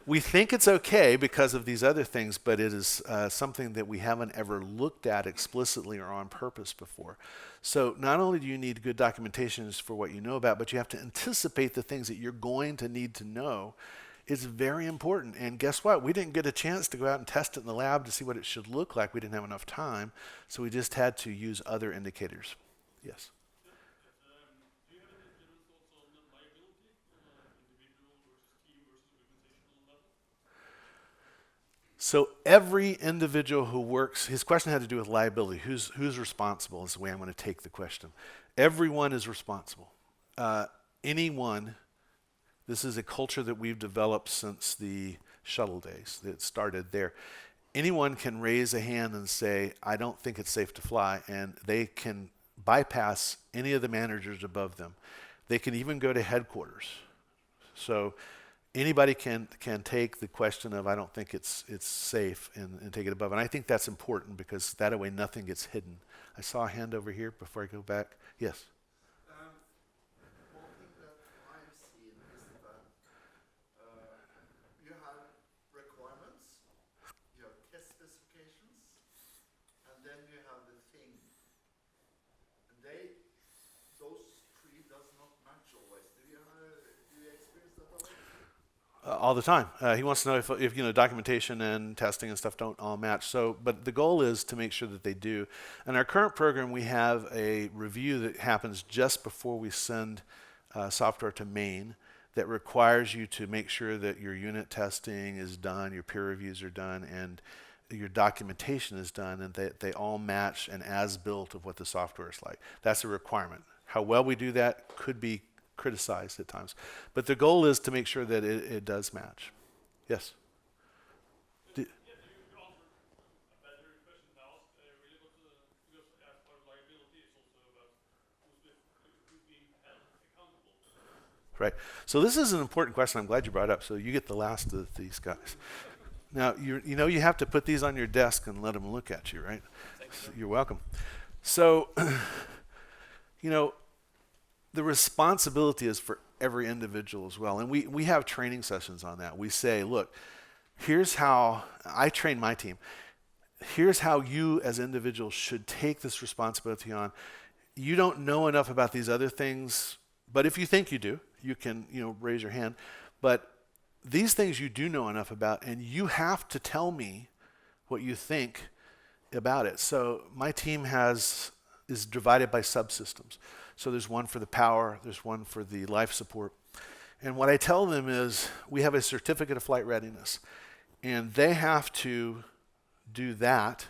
we think it's okay because of these other things, but it is something that we haven't ever looked at explicitly or on purpose before. So not only do you need good documentation for what you know about, but you have to anticipate the things that you're going to need to know. It's very important. And guess what? We didn't get a chance to go out and test it in the lab to see what it should look like. We didn't have enough time, so we just had to use other indicators. Yes? Do you have any general thoughts on the liability, individual versus team versus organizational level? So every individual who works, his question had to do with liability. Who's responsible is the way I'm going to take the question. Everyone is responsible. Anyone. This is a culture that we've developed since the shuttle days. It started there. Anyone can raise a hand and say, I don't think it's safe to fly, and they can bypass any of the managers above them. They can even go to headquarters. So anybody can take the question of, I don't think it's safe, and take it above. And I think that's important, because that way nothing gets hidden. I saw a hand over here before I go back. Yes? One thing that I've seen is that you have requirements, you have test specifications, and then you have the thing. And those three does not match always. Do you experience that always? All the time. He wants to know if documentation and testing and stuff don't all match. So, but the goal is to make sure that they do. In our current program, we have a review that happens just before we send software to main that requires you to make sure that your unit testing is done, your peer reviews are done, and your documentation is done, and that they all match an as-built of what the software is like. That's a requirement. How well we do that could be criticized at times. But the goal is to make sure that it does match. Yes? You answered a better question now, really, because as part of liability, it's also about who's being held accountable. Right. So this is an important question. I'm glad you brought it up. So you get the last of these guys. Now, you have to put these on your desk and let them look at you, right? You're welcome. So, the responsibility is for every individual as well. And we have training sessions on that. We say, look, here's how I train my team. Here's how you as individuals should take this responsibility on. You don't know enough about these other things, but if you think you do, you can, raise your hand. But these things you do know enough about, and you have to tell me what you think about it. So my team is divided by subsystems. So there's one for the power, there's one for the life support. And what I tell them is we have a certificate of flight readiness, and they have to do that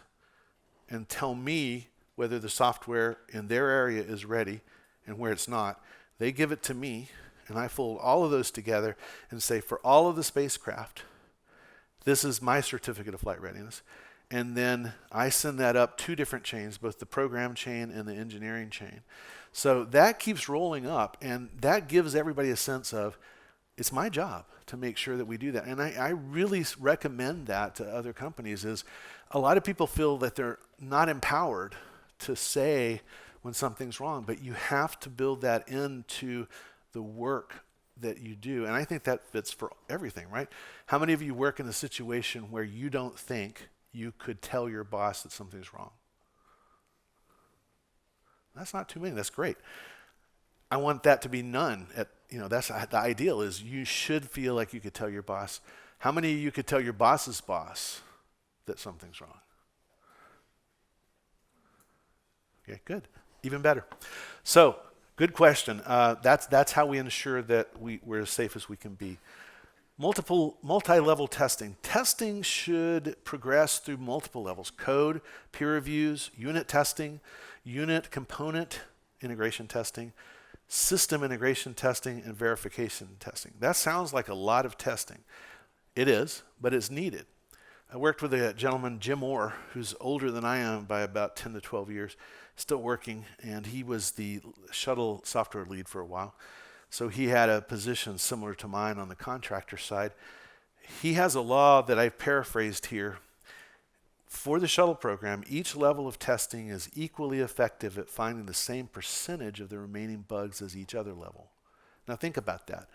and tell me whether the software in their area is ready and where it's not. They give it to me, and I fold all of those together and say, for all of the spacecraft, this is my certificate of flight readiness. And then I send that up 2 different chains, both the program chain and the engineering chain. So that keeps rolling up, and that gives everybody a sense of, it's my job to make sure that we do that. And I really recommend that to other companies. Is a lot of people feel that they're not empowered to say when something's wrong, but you have to build that into the work that you do. And I think that fits for everything, right? How many of you work in a situation where you don't think you could tell your boss that something's wrong? That's not too many. That's great. I want that to be none. That's the ideal. Is you should feel like you could tell your boss. How many of you could tell your boss's boss that something's wrong? Okay, good. Even better. So, good question. That's how we ensure that we're as safe as we can be. Multi-level testing. Testing should progress through multiple levels. Code, peer reviews, unit testing, unit component integration testing, system integration testing, and verification testing. That sounds like a lot of testing. It is, but it's needed. I worked with a gentleman, Jim Orr, who's older than I am by about 10 to 12 years, still working, and he was the shuttle software lead for a while. So he had a position similar to mine on the contractor side. He has a law that I've paraphrased here. For the shuttle program, each level of testing is equally effective at finding the same percentage of the remaining bugs as each other level. Now think about that.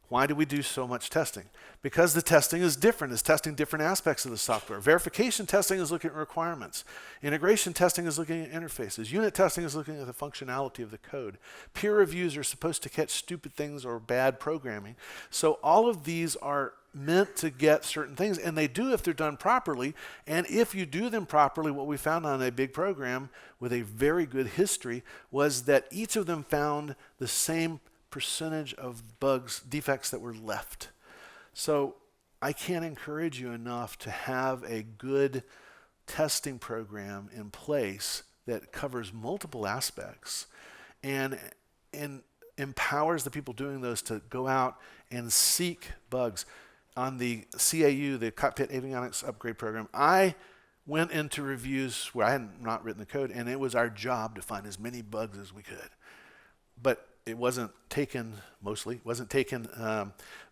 Why do we do so much testing? Because the testing is different. It's testing different aspects of the software. Verification testing is looking at requirements. Integration testing is looking at interfaces. Unit testing is looking at the functionality of the code. Peer reviews are supposed to catch stupid things or bad programming. So all of these are meant to get certain things, and they do if they're done properly. And if you do them properly, what we found on a big program with a very good history was that each of them found the same percentage of bugs, defects that were left. So I can't encourage you enough to have a good testing program in place that covers multiple aspects and empowers the people doing those to go out and seek bugs. On the CAU, the Cockpit Avionics Upgrade Program, I went into reviews where I had not written the code, and it was our job to find as many bugs as we could. But it wasn't taken,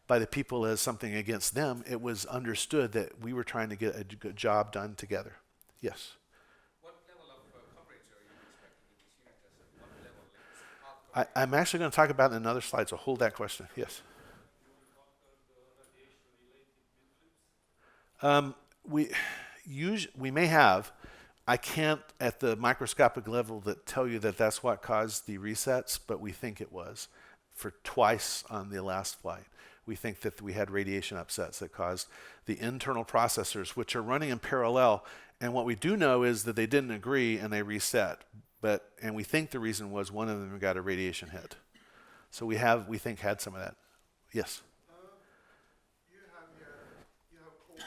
by the people as something against them. It was understood that we were trying to get a good job done together. Yes? What level of coverage are you expecting with these unit tests? What level is hard I'm actually going to talk about it in another slide, so hold that question. Yes? We may have. I can't at the microscopic level tell you that that's what caused the resets, but we think it was for twice on the last flight. We think that we had radiation upsets that caused the internal processors, which are running in parallel. And what we do know is that they didn't agree and they reset. And we think the reason was one of them got a radiation hit. So we think had some of that. Yes. You have coding,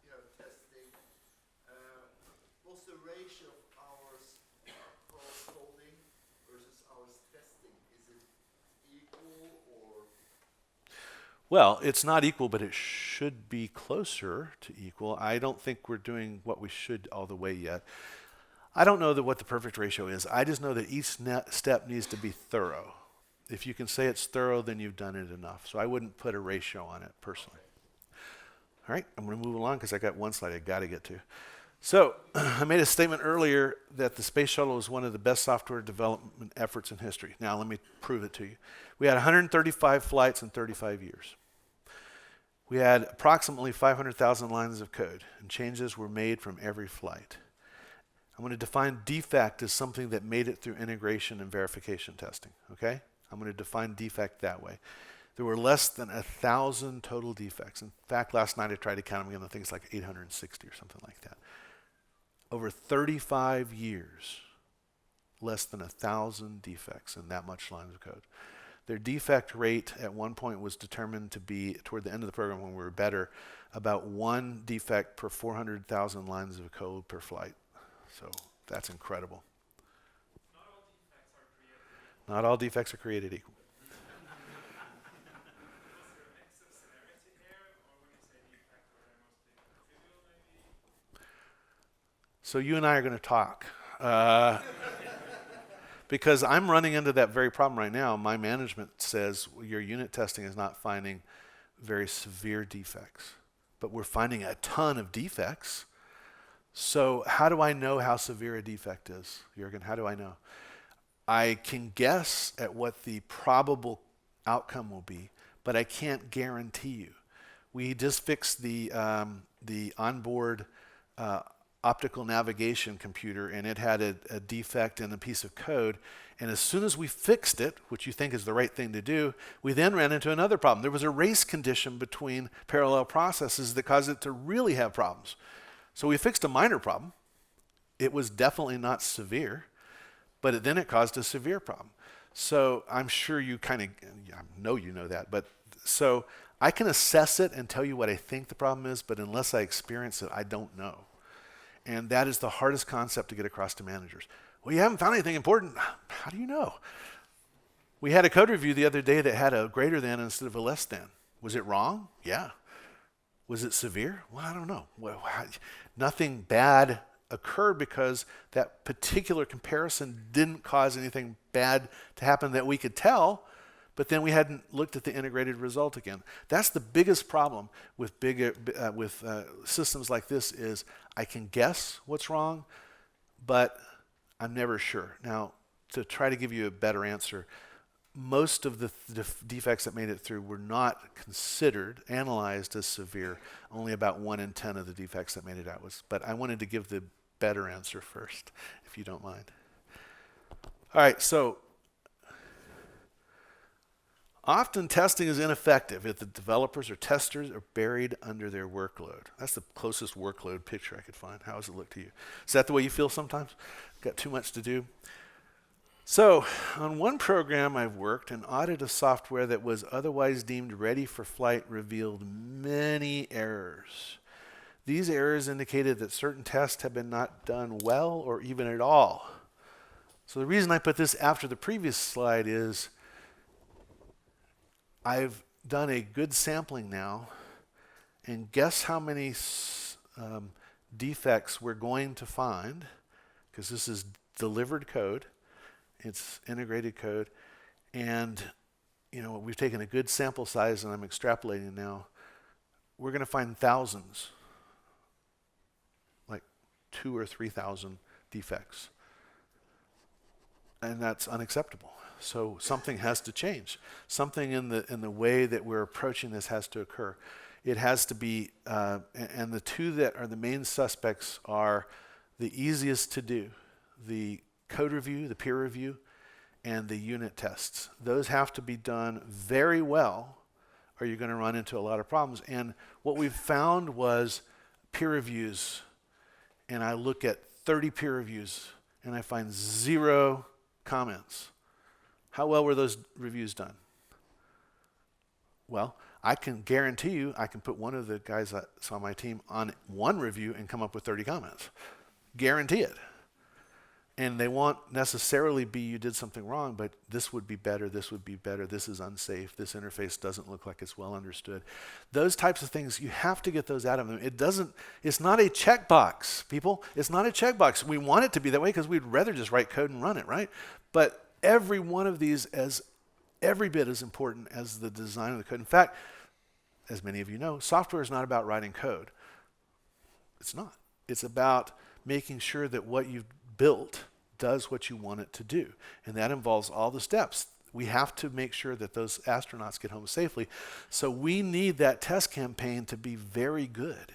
you have testing. What's the ratio of hours for coding versus hours testing? Is it equal or? Well, it's not equal, but it should be closer to equal. I don't think we're doing what we should all the way yet. I don't know what the perfect ratio is. I just know that each step needs to be thorough. If you can say it's thorough, then you've done it enough. So I wouldn't put a ratio on it personally. All right, I'm going to move along because I got one slide I got to get to. So I made a statement earlier that the space shuttle is one of the best software development efforts in history. Now let me prove it to you. We had 135 flights in 35 years. We had approximately 500,000 lines of code, and changes were made from every flight. I'm going to define defect as something that made it through integration and verification testing, okay? I'm going to define defect that way. There were less than 1,000 total defects. In fact, last night I tried to count them again. I think it's like 860 or something like that. Over 35 years, less than 1,000 defects in that much lines of code. Their defect rate at one point was determined to be, toward the end of the program when we were better, about 1 defect per 400,000 lines of code per flight. So that's incredible. Not all defects are created equal. So you and I are going to talk. Because I'm running into that very problem right now. My management says your unit testing is not finding very severe defects, but we're finding a ton of defects. So how do I know how severe a defect is, Jürgen? How do I know? I can guess at what the probable outcome will be, but I can't guarantee you. We just fixed the onboard optical navigation computer, and it had a defect in a piece of code. And as soon as we fixed it, which you think is the right thing to do, we then ran into another problem. There was a race condition between parallel processes that caused it to really have problems. So we fixed a minor problem. It was definitely not severe, but then it caused a severe problem. So I'm sure you kind of, I know you know that, but so I can assess it and tell you what I think the problem is, but unless I experience it, I don't know. And that is the hardest concept to get across to managers. Well, you haven't found anything important. How do you know? We had a code review the other day that had a greater than instead of a less than. Was it wrong? Yeah. Was it severe? Well, I don't know. Well, nothing bad occurred because that particular comparison didn't cause anything bad to happen that we could tell, but then we hadn't looked at the integrated result again. That's the biggest problem with systems like this is I can guess what's wrong, but I'm never sure. Now, to try to give you a better answer, most of the defects that made it through were not considered, analyzed as severe. Only about 1 in 10 of the defects that made it out was. But I wanted to give the better answer first, if you don't mind. All right, so often testing is ineffective if the developers or testers are buried under their workload. That's the closest workload picture I could find. How does it look to you? Is that the way you feel sometimes? Got too much to do? So, on one program I've worked, an audit of software that was otherwise deemed ready for flight revealed many errors. These errors indicated that certain tests had been not done well or even at all. So the reason I put this after the previous slide is I've done a good sampling now, and guess how many defects we're going to find, because this is delivered code. It's integrated code, and we've taken a good sample size and I'm extrapolating now. We're going to find thousands, like 2,000 or 3,000 defects, and that's unacceptable. So something has to change. Something in the way that we're approaching this has to occur. It has to be, and the two that are the main suspects are the easiest to do: the code review, the peer review, and the unit tests. Those have to be done very well, or you're going to run into a lot of problems. And what we've found was peer reviews, and I look at 30 peer reviews, and I find 0 comments. How well were those reviews done? Well, I can guarantee you I can put one of the guys that's on my team on one review and come up with 30 comments. Guarantee it. And they won't necessarily be you did something wrong, but this would be better, this would be better, this is unsafe, this interface doesn't look like it's well understood. Those types of things, you have to get those out of them. It's not a checkbox, people. It's not a checkbox. We want it to be that way because we'd rather just write code and run it, right? But every one of these is every bit as important as the design of the code. In fact, as many of you know, software is not about writing code. It's not. It's about making sure that what you've built does what you want it to do. And that involves all the steps. We have to make sure that those astronauts get home safely. So we need that test campaign to be very good.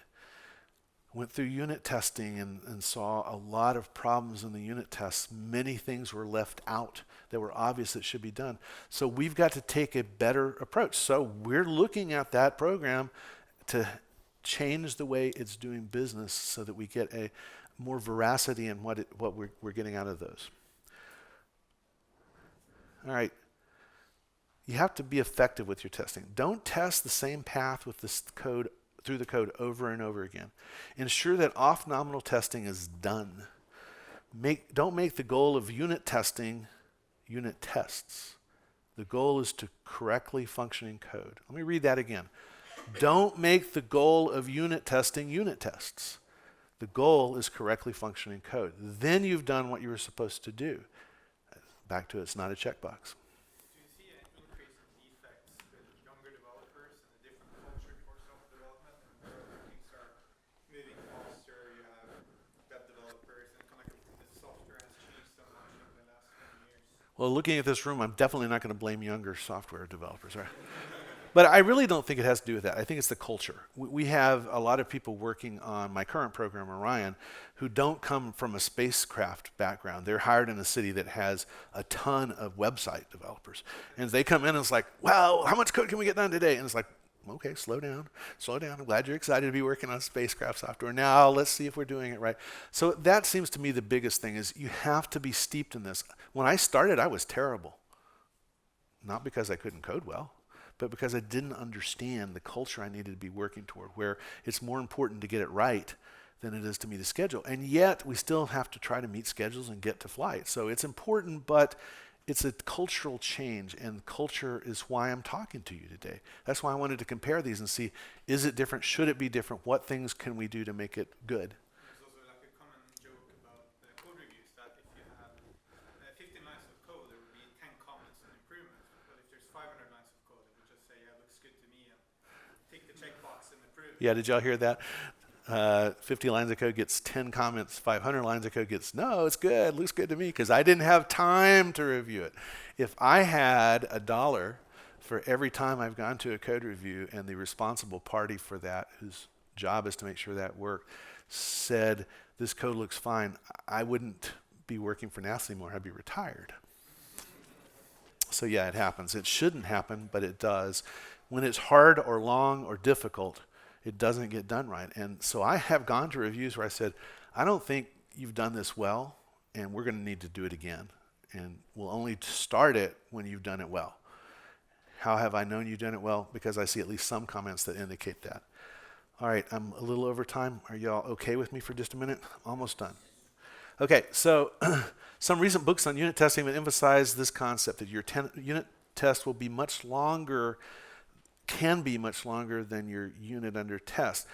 Went through unit testing and saw a lot of problems in the unit tests. Many things were left out that were obvious that should be done. So we've got to take a better approach. So we're looking at that program to change the way it's doing business so that we get a more veracity in what we're getting out of those. All right. You have to be effective with your testing. Don't test the same path with this code through the code over and over again. Ensure that off-nominal testing is done. Don't make the goal of unit testing unit tests. The goal is to correctly functioning code. Let me read that again. Don't make the goal of unit testing unit tests. The goal is correctly functioning code. Then you've done what you were supposed to do. Back to it's not a checkbox. Do you see an increase in defects with younger developers and a different culture for software development, and where things are moving faster? You have web developers, and kind of the software has changed so much over the last 20 years. Well, looking at this room, I'm definitely not going to blame younger software developers, right? But I really don't think it has to do with that. I think it's the culture. We have a lot of people working on my current program, Orion, who don't come from a spacecraft background. They're hired in a city that has a ton of website developers. And they come in and it's like, wow, how much code can we get done today? And it's like, okay, slow down. I'm glad you're excited to be working on spacecraft software. Now let's see if we're doing it right. So that seems to me the biggest thing is you have to be steeped in this. When I started, I was terrible. Not because I couldn't code well, but because I didn't understand the culture I needed to be working toward, where it's more important to get it right than it is to meet a schedule. And yet, we still have to try to meet schedules and get to flight. So it's important, but it's a cultural change, and culture is why I'm talking to you today. That's why I wanted to compare these and see, is it different? Should it be different? What things can we do to make it good? There's also like a common joke about the code reviews that if you have 15 lines of code, there will be 10 comments and improvements. But if there's 500 lines of code, it will just say, yeah, looks good to me, and take the checkbox and approve. Yeah, did y'all hear that? 50 lines of code gets 10 comments. 500 lines of code gets, no, it's good, looks good to me, because I didn't have time to review it. If I had $1 for every time I've gone to a code review and the responsible party for that, whose job is to make sure that worked, said, this code looks fine, I wouldn't be working for NASA anymore. I'd be retired. So yeah, it happens. It shouldn't happen, but it does. When it's hard or long or difficult, it doesn't get done right. And so I have gone to reviews where I said, I don't think you've done this well, and we're going to need to do it again. And we'll only start it when you've done it well. How have I known you've done it well? Because I see at least some comments that indicate that. All right, I'm a little over time. Are y'all okay with me for just a minute? Almost done. Okay, so some recent books on unit testing have emphasized this concept that your unit test will be much longer, can be much longer than your unit under test.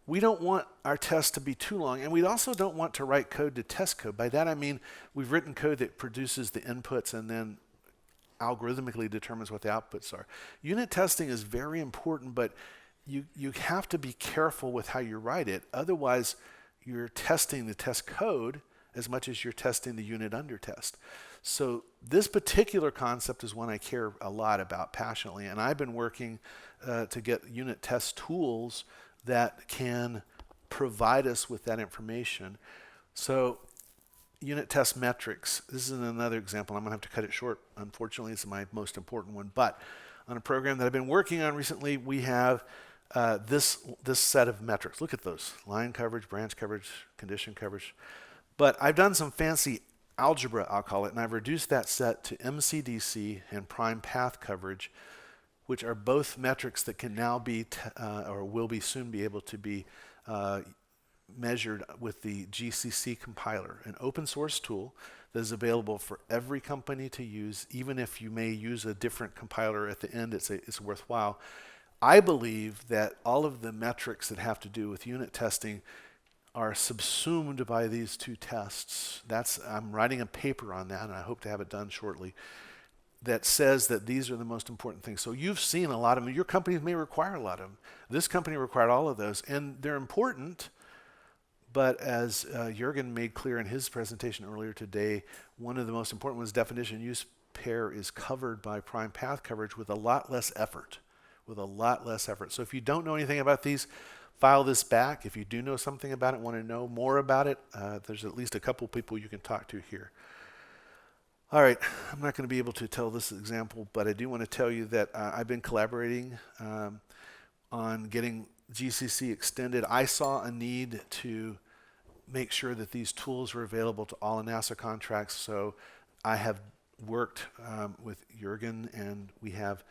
We don't want our tests to be too long, and we also don't want to write code to test code. By that I mean we've written code that produces the inputs and then algorithmically determines what the outputs are. Unit testing is very important, but you have to be careful with how you write it. Otherwise, you're testing the test code as much as you're testing the unit under test. So this particular concept is one I care a lot about passionately, and I've been working to get unit test tools that can provide us with that information. So unit test metrics, this is another example. I'm gonna have to cut it short. Unfortunately, it's my most important one, but on a program that I've been working on recently, we have this set of metrics. Look at those: line coverage, branch coverage, condition coverage. But I've done some fancy algebra, I'll call it, and I've reduced that set to MCDC and prime path coverage, which are both metrics that can now be or will be soon be able to be measured with the GCC compiler, an open source tool that is available for every company to use. Even if you may use a different compiler at the end, it's worthwhile. I believe that all of the metrics that have to do with unit testing are subsumed by these two tests. I'm writing a paper on that, and I hope to have it done shortly. that says that these are the most important things. So you've seen a lot of them. Your companies may require a lot of them. This company required all of those, and they're important. But as Jürgen made clear in his presentation earlier today, one of the most important ones, definition use pair, is covered by prime path coverage with a lot less effort. So if you don't know anything about these, file this back. If you do know something about it, want to know more about it, there's at least a couple people you can talk to here. All right, I'm not going to be able to tell this example, but I do want to tell you that I've been collaborating on getting GCC extended. I saw a need to make sure that these tools were available to all NASA contracts, so I have worked with Jürgen, and we have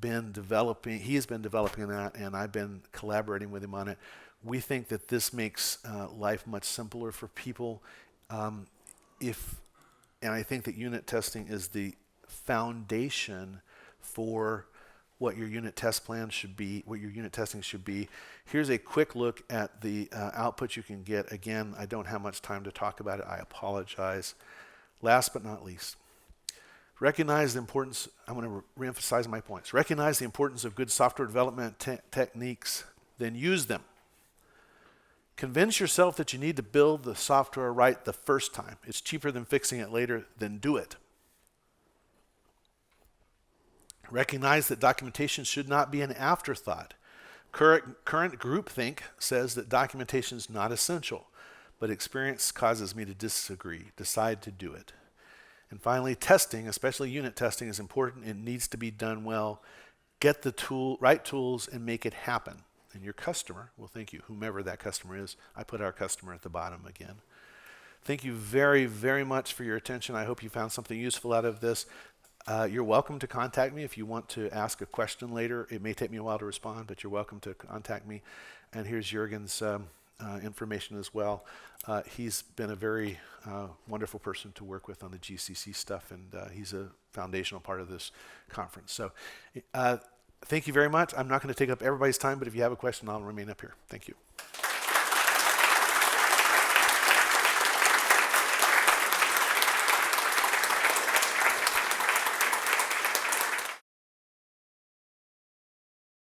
been developing, he has been developing that, and I've been collaborating with him on it. We think that this makes life much simpler for people. And I think that unit testing is the foundation for what your unit test plan should be, what your unit testing should be. Here's a quick look at the output you can get. Again, I don't have much time to talk about it. I apologize. Last but not least, recognize the importance, I'm going to reemphasize my points. Recognize the importance of good software development techniques, then use them. Convince yourself that you need to build the software right the first time. It's cheaper than fixing it later, then do it. Recognize that documentation should not be an afterthought. Current groupthink says that documentation is not essential, but experience causes me to disagree. Decide to do it. And finally, testing, especially unit testing, is important. It needs to be done well. Get the right tools and make it happen. And your customer will thank you, whomever that customer is. I put our customer at the bottom again. Thank you very, very much for your attention. I hope you found something useful out of this. You're welcome to contact me if you want to ask a question later. It may take me a while to respond, but you're welcome to contact me. And here's Jürgen's information as well. He's been a very wonderful person to work with on the GCC stuff, and he's a foundational part of this conference. So thank you very much. I'm not going to take up everybody's time, but if you have a question, I'll remain up here. Thank you.